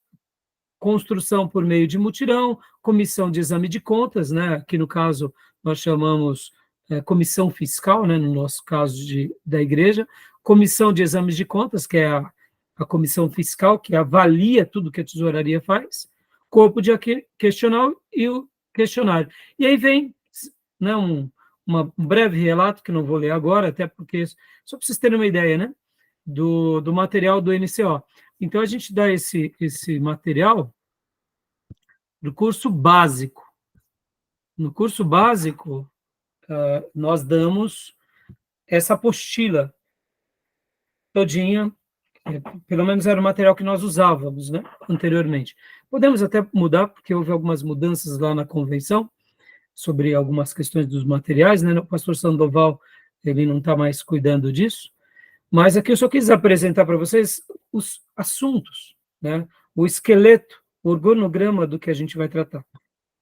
construção por meio de mutirão, comissão de exame de contas, né, que no caso nós chamamos comissão fiscal, né, no nosso caso da igreja, comissão de exames de contas, que é a comissão fiscal, que avalia tudo que a tesouraria faz, corpo de questionário e o questionário. E aí vem, né, um breve relato, que não vou ler agora, até porque, só para vocês terem uma ideia, né, do material do NCO. Então, a gente dá esse material do curso básico. No curso básico, nós damos essa apostila todinha, pelo menos era o material que nós usávamos, né, anteriormente. Podemos até mudar, porque houve algumas mudanças lá na convenção, sobre algumas questões dos materiais, né, o pastor Sandoval, ele não está mais cuidando disso, mas aqui eu só quis apresentar para vocês os assuntos, né, o esqueleto, o organograma do que a gente vai tratar,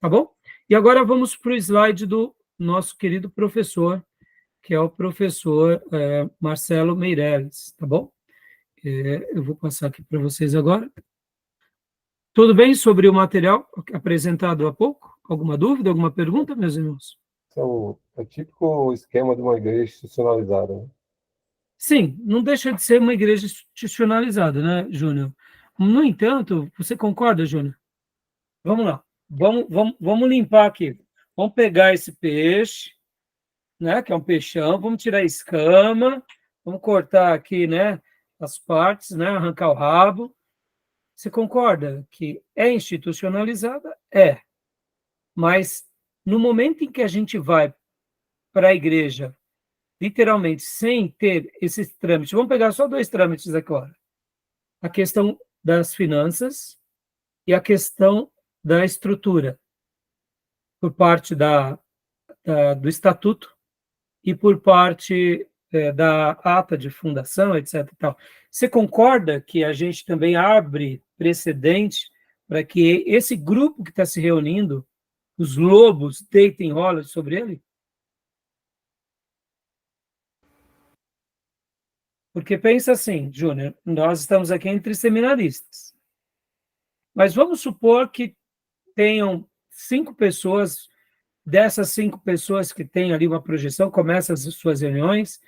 tá bom? E agora vamos para o slide do nosso querido professor, que é o professor Marcelo Meirelles, tá bom? Eu vou passar aqui para vocês agora. Tudo bem sobre o material apresentado há pouco? Alguma dúvida, alguma pergunta, meus irmãos? É típico esquema de uma igreja institucionalizada, né? Sim, não deixa de ser uma igreja institucionalizada, né, Júnior? No entanto, você concorda, Júnior? Vamos lá, vamos limpar aqui. Vamos pegar esse peixe, né, que é um peixão, vamos tirar a escama, vamos cortar aqui, né, as partes, né, arrancar o rabo. Você concorda que é institucionalizada? É. Mas no momento em que a gente vai para a igreja, literalmente, sem ter esses trâmites, vamos pegar só 2 trâmites agora. A questão das finanças e a questão da estrutura, por parte do estatuto e por parte da ata de fundação, etc. e tal. Você concorda que a gente também abre precedente para que esse grupo que está se reunindo, os lobos, deitem rolas sobre ele? Porque pensa assim, Júnior, nós estamos aqui entre seminaristas. Mas vamos supor que tenham 5 pessoas, dessas 5 pessoas que têm ali uma projeção, começam as suas reuniões,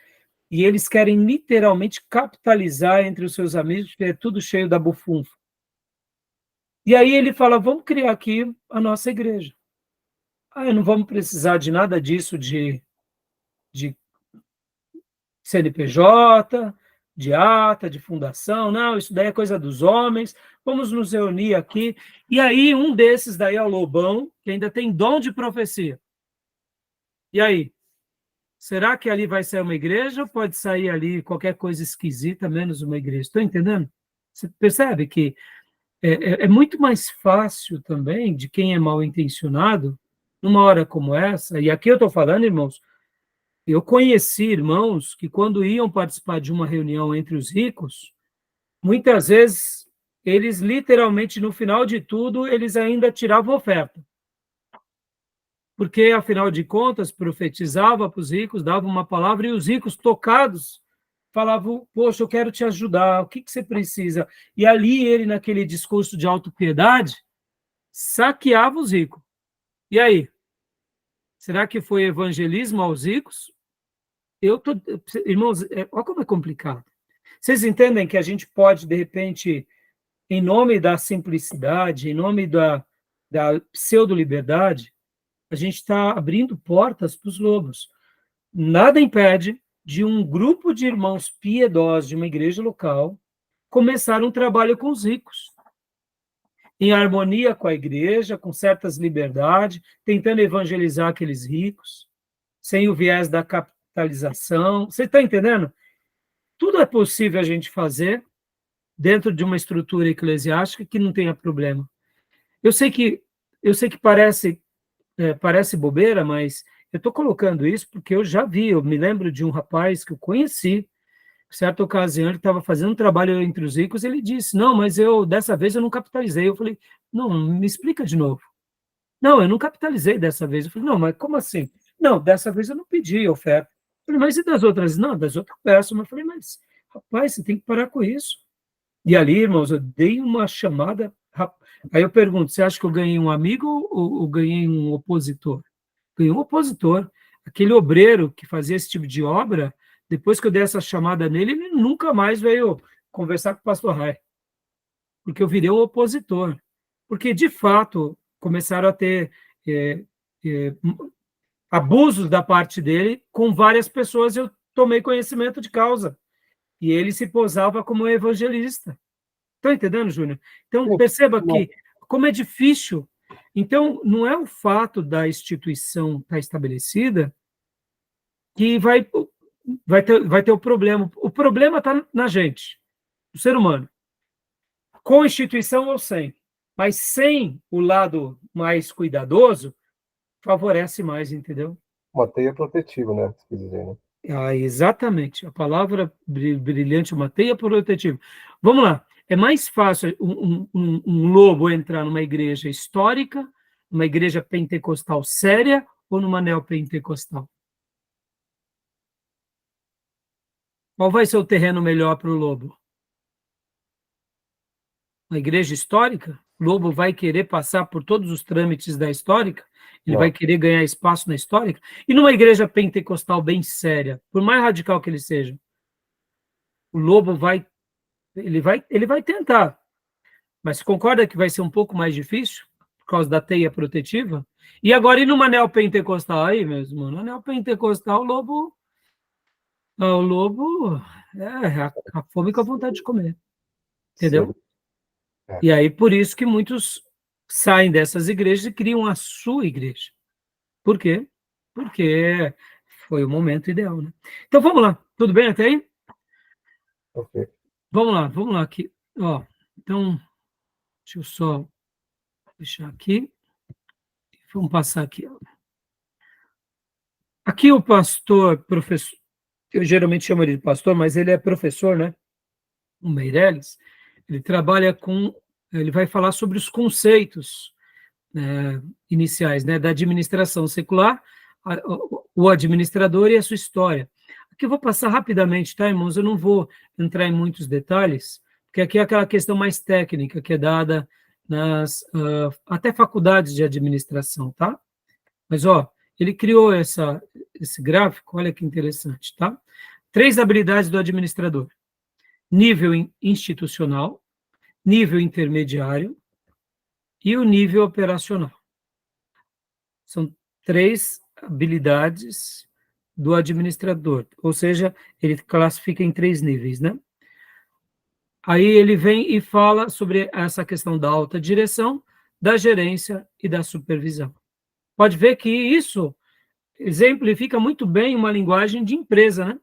e eles querem literalmente capitalizar entre os seus amigos, que é tudo cheio da bufunfa. E aí ele fala, vamos criar aqui a nossa igreja. Não vamos precisar de nada disso, de CNPJ, de ata, de fundação, não, isso daí é coisa dos homens, vamos nos reunir aqui. E aí um desses daí é o Lobão, que ainda tem dom de profecia. E aí? Será que ali vai ser uma igreja ou pode sair ali qualquer coisa esquisita, menos uma igreja? Estou entendendo? Você percebe que é muito mais fácil também, de quem é mal intencionado, numa hora como essa, e aqui eu estou falando, irmãos, eu conheci irmãos que, quando iam participar de uma reunião entre os ricos, muitas vezes, eles literalmente, no final de tudo, eles ainda tiravam oferta. Porque, afinal de contas, profetizava para os ricos, dava uma palavra, e os ricos, tocados, falavam, poxa, eu quero te ajudar, o que você precisa? E ali, ele, naquele discurso de autopiedade, saqueava os ricos. E aí? Será que foi evangelismo aos ricos? Irmãos, olha como é complicado. Vocês entendem que a gente pode, de repente, em nome da simplicidade, em nome da pseudo-liberdade, a gente está abrindo portas para os lobos. Nada impede de um grupo de irmãos piedosos de uma igreja local começar um trabalho com os ricos, em harmonia com a igreja, com certas liberdades, tentando evangelizar aqueles ricos, sem o viés da capitalização. Você está entendendo? Tudo é possível a gente fazer, dentro de uma estrutura eclesiástica que não tenha problema. Eu sei que parece bobeira, mas eu estou colocando isso porque eu já vi, eu me lembro de um rapaz que eu conheci, em certa ocasião ele estava fazendo um trabalho entre os ricos, ele disse, não, mas dessa vez eu não capitalizei. Eu falei, não, me explica de novo. Não, eu não capitalizei dessa vez. Eu falei, não, mas como assim? Não, dessa vez eu não pedi oferta. Eu falei, mas e das outras? Não, das outras eu peço. Mas eu falei, mas, rapaz, você tem que parar com isso. E ali, irmãos, eu dei uma chamada. Aí eu pergunto, você acha que eu ganhei um amigo ou ganhei um opositor? Ganhei um opositor. Aquele obreiro que fazia esse tipo de obra, depois que eu dei essa chamada nele, ele nunca mais veio conversar com o pastor Rai. Porque eu virei um opositor. Porque, de fato, começaram a ter abusos da parte dele com várias pessoas, eu tomei conhecimento de causa. E ele se posava como evangelista. Está entendendo, Júnior? Então, perceba que, como é difícil, então, não é o fato da instituição estar estabelecida que vai ter o problema. O problema está na gente, no ser humano. Com instituição ou sem. Mas sem o lado mais cuidadoso, favorece mais, entendeu? Uma teia protetiva, né? Se dizer, né? Exatamente. A palavra brilhante, uma teia protetiva. Vamos lá. É mais fácil um lobo entrar numa igreja histórica, numa igreja pentecostal séria, ou numa neopentecostal? Qual vai ser o terreno melhor para o lobo? Uma igreja histórica? O lobo vai querer passar por todos os trâmites da histórica? Ele vai querer ganhar espaço na histórica? E numa igreja pentecostal bem séria, por mais radical que ele seja, o lobo vai tentar. Mas concorda que vai ser um pouco mais difícil? Por causa da teia protetiva? E agora, e numa neopentecostal aí, meus irmãos? Na neopentecostal, o lobo a fome com a vontade de comer. Entendeu? E aí, por isso que muitos saem dessas igrejas e criam a sua igreja. Por quê? Porque foi o momento ideal, né? Então, vamos lá. Tudo bem até aí? Ok. Vamos lá aqui. Ó, então, deixa eu só deixar aqui. Vamos passar aqui. Aqui o pastor, professor, eu geralmente chamo ele de pastor, mas ele é professor, né? O Meirelles, ele vai falar sobre os conceitos iniciais, né, da administração secular, o administrador e a sua história. Aqui eu vou passar rapidamente, tá, irmãos? Eu não vou entrar em muitos detalhes, porque aqui é aquela questão mais técnica que é dada nas até faculdades de administração, tá? Mas, ó, ele criou esse gráfico, olha que interessante, tá? 3 habilidades do administrador: nível institucional, nível intermediário e o nível operacional. São 3 habilidades do administrador, ou seja, ele classifica em 3 níveis, né? Aí ele vem e fala sobre essa questão da alta direção, da gerência e da supervisão. Pode ver que isso exemplifica muito bem uma linguagem de empresa, né?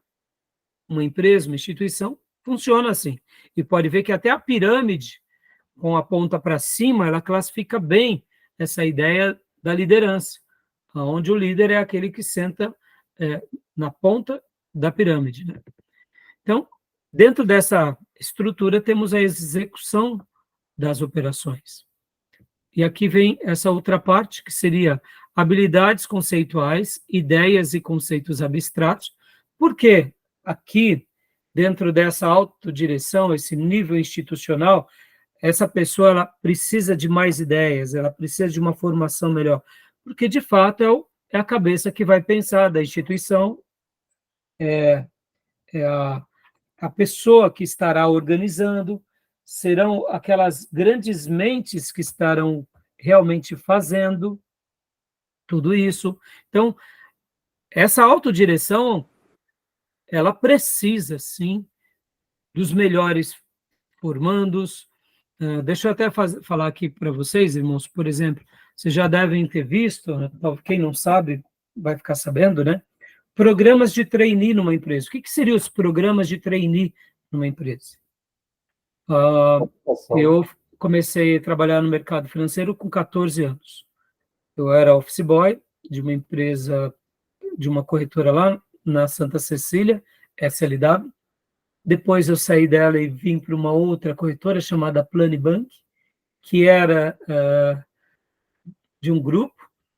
Uma empresa, uma instituição, funciona assim. E pode ver que até a pirâmide, com a ponta para cima, ela classifica bem essa ideia da liderança, onde o líder é aquele que senta na ponta da pirâmide, né? Então, dentro dessa estrutura, temos a execução das operações. E aqui vem essa outra parte, que seria habilidades conceituais, ideias e conceitos abstratos. Por quê? Aqui, dentro dessa autodireção, esse nível institucional, essa pessoa ela precisa de mais ideias, ela precisa de uma formação melhor, porque, de fato, é a cabeça que vai pensar da instituição, é a pessoa que estará organizando, serão aquelas grandes mentes que estarão realmente fazendo tudo isso. Então, essa autodireção, ela precisa, sim, dos melhores formandos. Deixa eu até falar aqui para vocês, irmãos, por exemplo, vocês já devem ter visto, né? Quem não sabe vai ficar sabendo, né? Programas de trainee numa empresa. O que seriam os programas de trainee numa empresa? Eu comecei a trabalhar no mercado financeiro com 14 anos. Eu era office boy de uma empresa, de uma corretora lá na Santa Cecília, SLW. Depois eu saí dela e vim para uma outra corretora chamada Planibank, que era de um grupo,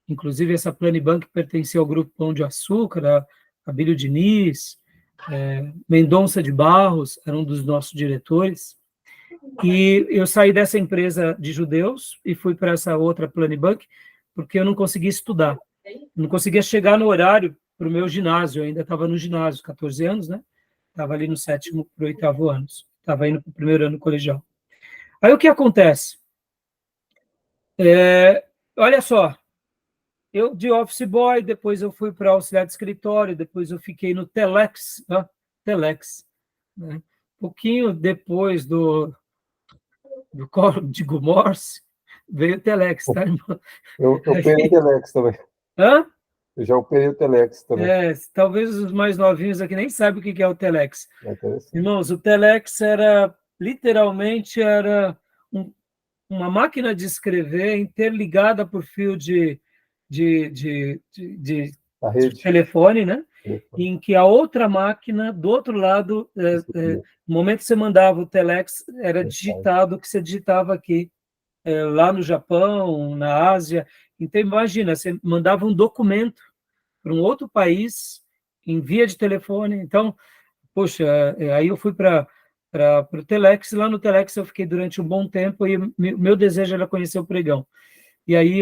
inclusive essa Planibank pertencia ao grupo Pão de Açúcar, Abílio Diniz, Mendonça de Barros, era um dos nossos diretores. E eu saí dessa empresa de judeus e fui para essa outra Planibank, porque eu não conseguia estudar. Não conseguia chegar no horário para o meu ginásio, eu ainda estava no ginásio, 14 anos, né? Estava ali no 7º para o 8º ano, estava indo para o 1º ano colegial. Aí o que acontece? Olha só, eu de office boy, depois eu fui para auxiliar de escritório, depois eu fiquei no Telex, né? Pouquinho depois do código Morse, veio o Telex, tá, irmão? Eu operei o Telex também. Hã? Eu já operei o Telex também. Talvez os mais novinhos aqui nem sabem o que é o Telex. É interessante. Irmãos, o Telex literalmente uma máquina de escrever interligada por fio de A rede. telefone, né? Em que a outra máquina, do outro lado, no momento que você mandava o Telex, era digitado o que você digitava aqui, lá no Japão, na Ásia. Então, imagina, você mandava um documento para um outro país, em via de telefone. Então, poxa, aí eu fui para o Telex, lá no Telex eu fiquei durante um bom tempo, e meu desejo era conhecer o pregão. E aí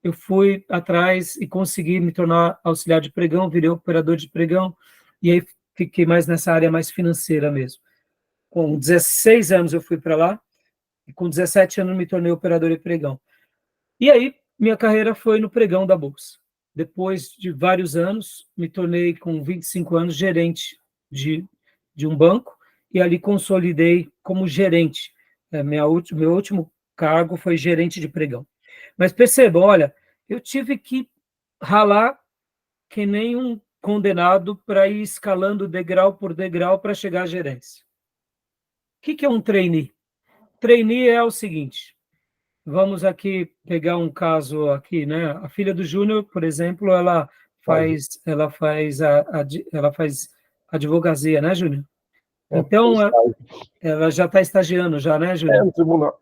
eu fui atrás e consegui me tornar auxiliar de pregão, virei operador de pregão, e aí fiquei mais nessa área mais financeira mesmo. Com 16 anos eu fui para lá, e com 17 anos me tornei operador de pregão. E aí minha carreira foi no pregão da Bolsa. Depois de vários anos, me tornei, com 25 anos, gerente de um banco, e ali consolidei como gerente. Meu último cargo foi gerente de pregão. Mas percebam, olha, eu tive que ralar que nem um condenado para ir escalando degrau por degrau para chegar à gerência. O que é um trainee? Trainee é o seguinte, vamos aqui pegar um caso aqui, né? A filha do Júnior, por exemplo, ela faz advocacia, né, Júnior? Então, ela já está estagiando, já, né, Júnior? No tribunal.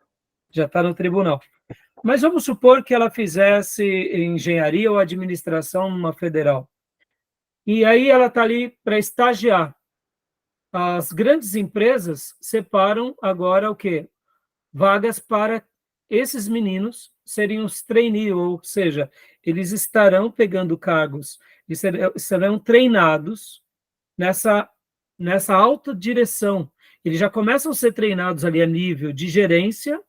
Já está no tribunal. Mas vamos supor que ela fizesse engenharia ou administração numa federal. E aí ela está ali para estagiar. As grandes empresas separam agora o quê? Vagas para esses meninos serem os trainees, ou seja, eles estarão pegando cargos, e serão treinados nessa alta direção. Eles já começam a ser treinados ali a nível de gerência,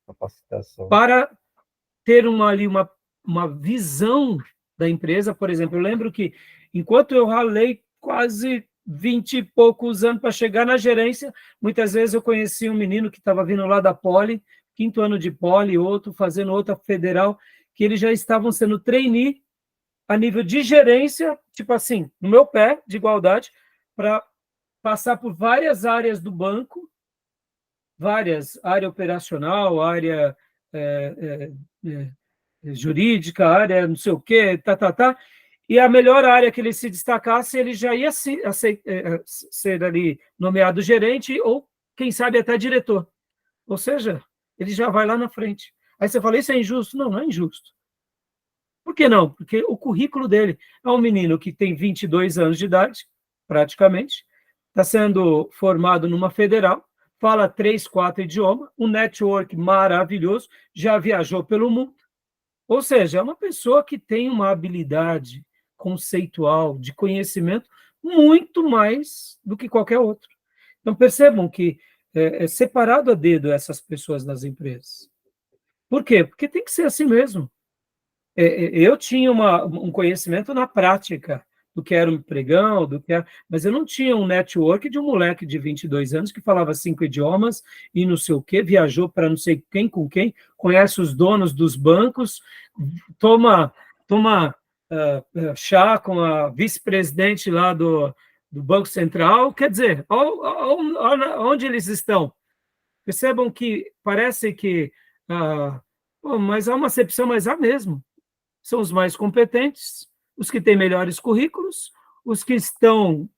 capacitação, para ter uma visão da empresa. Por exemplo, eu lembro que, enquanto eu ralei quase 20 e poucos anos para chegar na gerência, muitas vezes eu conhecia um menino que estava vindo lá da Poli, 5º ano de Poli, outro fazendo outra federal, que eles já estavam sendo trainee a nível de gerência, tipo assim, no meu pé, de igualdade, para passar por várias áreas do banco, área operacional, área jurídica, área não sei o quê, e a melhor área que ele se destacasse, ele já ia ser ali nomeado gerente, ou, quem sabe, até diretor. Ou seja, ele já vai lá na frente. Aí você fala, isso é injusto? Não, não é injusto. Por que não? Porque o currículo dele é um menino que tem 22 anos de idade, praticamente, está sendo formado numa federal, fala 3, 4 idiomas, um network maravilhoso, já viajou pelo mundo. Ou seja, é uma pessoa que tem uma habilidade conceitual, de conhecimento, muito mais do que qualquer outro. Então, percebam que é separado a dedo essas pessoas nas empresas. Por quê? Porque tem que ser assim mesmo. Eu tinha um conhecimento na prática do que era um pregão, mas eu não tinha um network de um moleque de 22 anos que falava 5 idiomas e não sei o quê, viajou para não sei quem com quem, conhece os donos dos bancos, toma chá com a vice-presidente lá do Banco Central. Quer dizer, onde eles estão? Percebam que parece que, mas há uma acepção, mas há mesmo. São os mais competentes, os que têm melhores currículos, os que estão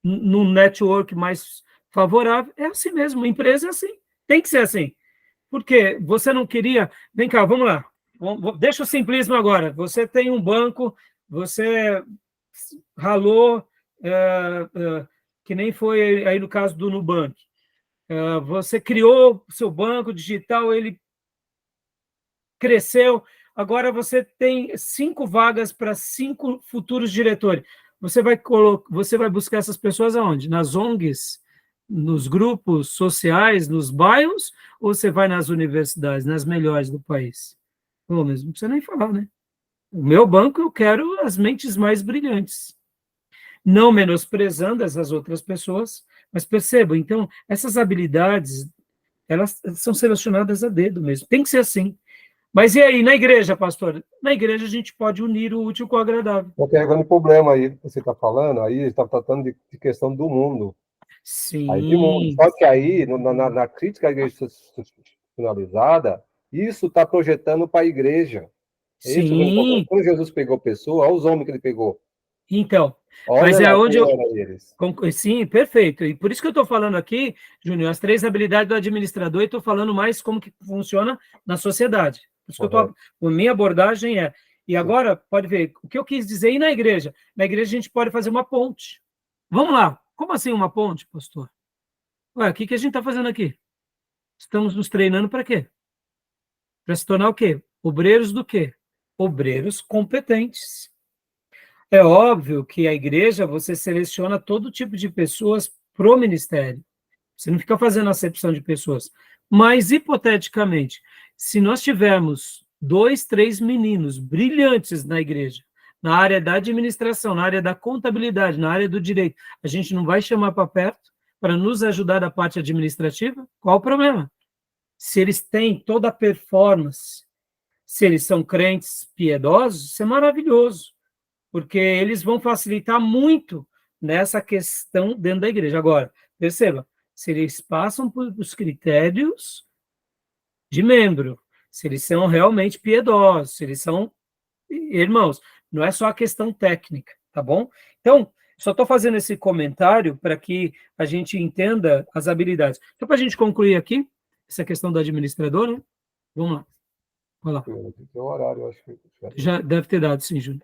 num network mais favorável. É assim mesmo, empresa é assim, tem que ser assim. Porque você não queria... Vem cá, vamos lá. Deixa o simplismo agora. Você tem um banco, você ralou, que nem foi aí no caso do Nubank. Você criou o seu banco digital, ele cresceu, agora você tem 5 vagas para 5 futuros diretores. Você vai buscar essas pessoas aonde? Nas ONGs, nos grupos sociais, nos bairros, ou você vai nas universidades, nas melhores do país? Pô, mas não precisa nem falar, né? O meu banco, eu quero as mentes mais brilhantes. Não menosprezando essas outras pessoas, mas percebam, então, essas habilidades, elas são selecionadas a dedo mesmo. Tem que ser assim. Mas e aí, na igreja, pastor? Na igreja a gente pode unir o útil com o agradável. Estou carregando problema aí, que você está falando, aí está tratando de questão do mundo. Aí de mundo. Sim, Só que aí, na crítica à igreja institucionalizada, isso está projetando para a igreja. É isso que eu estou falando. sim. Quando Jesus pegou pessoa, olha os homens que ele pegou. Então, mas Olha é lá onde quem eu... era eles. Sim, perfeito. E por isso que eu estou falando aqui, Júnior, as 3 habilidades do administrador, e estou falando mais como que funciona na sociedade. Por isso que a minha abordagem é... E agora, pode ver, o que eu quis dizer, e na igreja? Na igreja a gente pode fazer uma ponte. Vamos lá. Como assim uma ponte, pastor? Ué, o que a gente está fazendo aqui? Estamos nos treinando para quê? Para se tornar o quê? Obreiros do quê? Obreiros competentes. É óbvio que a igreja, você seleciona todo tipo de pessoas para o ministério. Você não fica fazendo acepção de pessoas. Mas, hipoteticamente, se nós tivermos 2, 3 meninos brilhantes na igreja, na área da administração, na área da contabilidade, na área do direito, a gente não vai chamar para perto para nos ajudar da parte administrativa? Qual o problema? Se eles têm toda a performance, se eles são crentes piedosos, isso é maravilhoso, porque eles vão facilitar muito nessa questão dentro da igreja. Agora, perceba, se eles passam por os critérios de membro, se eles são realmente piedosos, se eles são irmãos, não é só a questão técnica, tá bom? Então, só estou fazendo esse comentário para que a gente entenda as habilidades. Então, para a gente concluir aqui, essa questão do administrador, né? Vamos lá. Vai lá. Tem o horário, acho que... Já deve ter dado, sim, Júnior.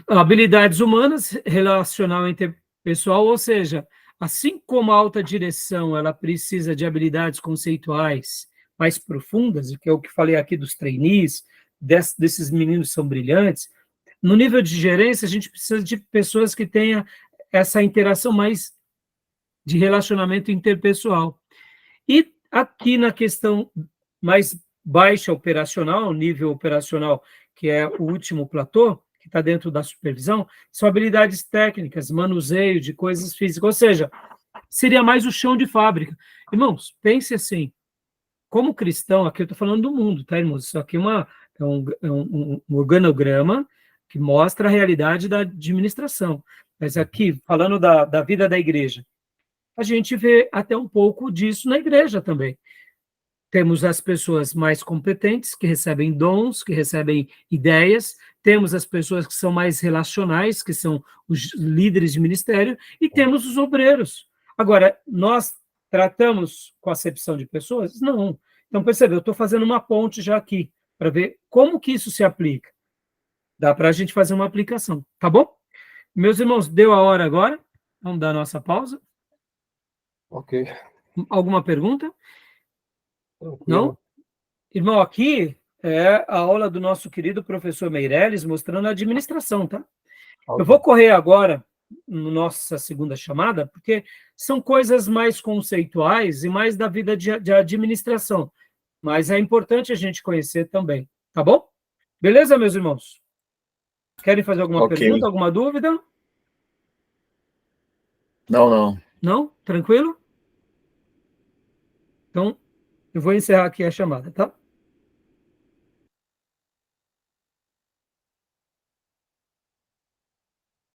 Habilidades humanas, relacional interpessoal, ou seja, assim como a alta direção ela precisa de habilidades conceituais mais profundas, que é o que falei aqui dos trainees, desses meninos que são brilhantes, no nível de gerência a gente precisa de pessoas que tenham essa interação mais de relacionamento interpessoal. E aqui na questão mais baixa operacional, nível operacional, que é o último platô, que está dentro da supervisão, são habilidades técnicas, manuseio de coisas físicas, ou seja, seria mais o chão de fábrica. Irmãos, pense assim, como cristão, aqui eu estou falando do mundo, tá, irmãos? Isso aqui é um organograma que mostra a realidade da administração. Mas aqui, falando da vida da igreja, a gente vê até um pouco disso na igreja também. Temos as pessoas mais competentes, que recebem dons, que recebem ideias, temos as pessoas que são mais relacionais, que são os líderes de ministério, e temos os obreiros. Agora, nós tratamos com acepção de pessoas? Não. Então, percebe, eu estou fazendo uma ponte já aqui, para ver como que isso se aplica. Dá para a gente fazer uma aplicação, tá bom? Meus irmãos, deu a hora agora, vamos dar a nossa pausa. Ok. Alguma pergunta? Tranquilo. Não? Irmão, aqui é a aula do nosso querido professor Meirelles mostrando a administração, tá? Eu vou correr agora na nossa segunda chamada, porque são coisas mais conceituais e mais da vida de administração, mas é importante a gente conhecer também, tá bom? Beleza, meus irmãos? Querem fazer alguma Ok. pergunta, alguma dúvida? Não. Não? Tranquilo? Então, eu vou encerrar aqui a chamada, tá?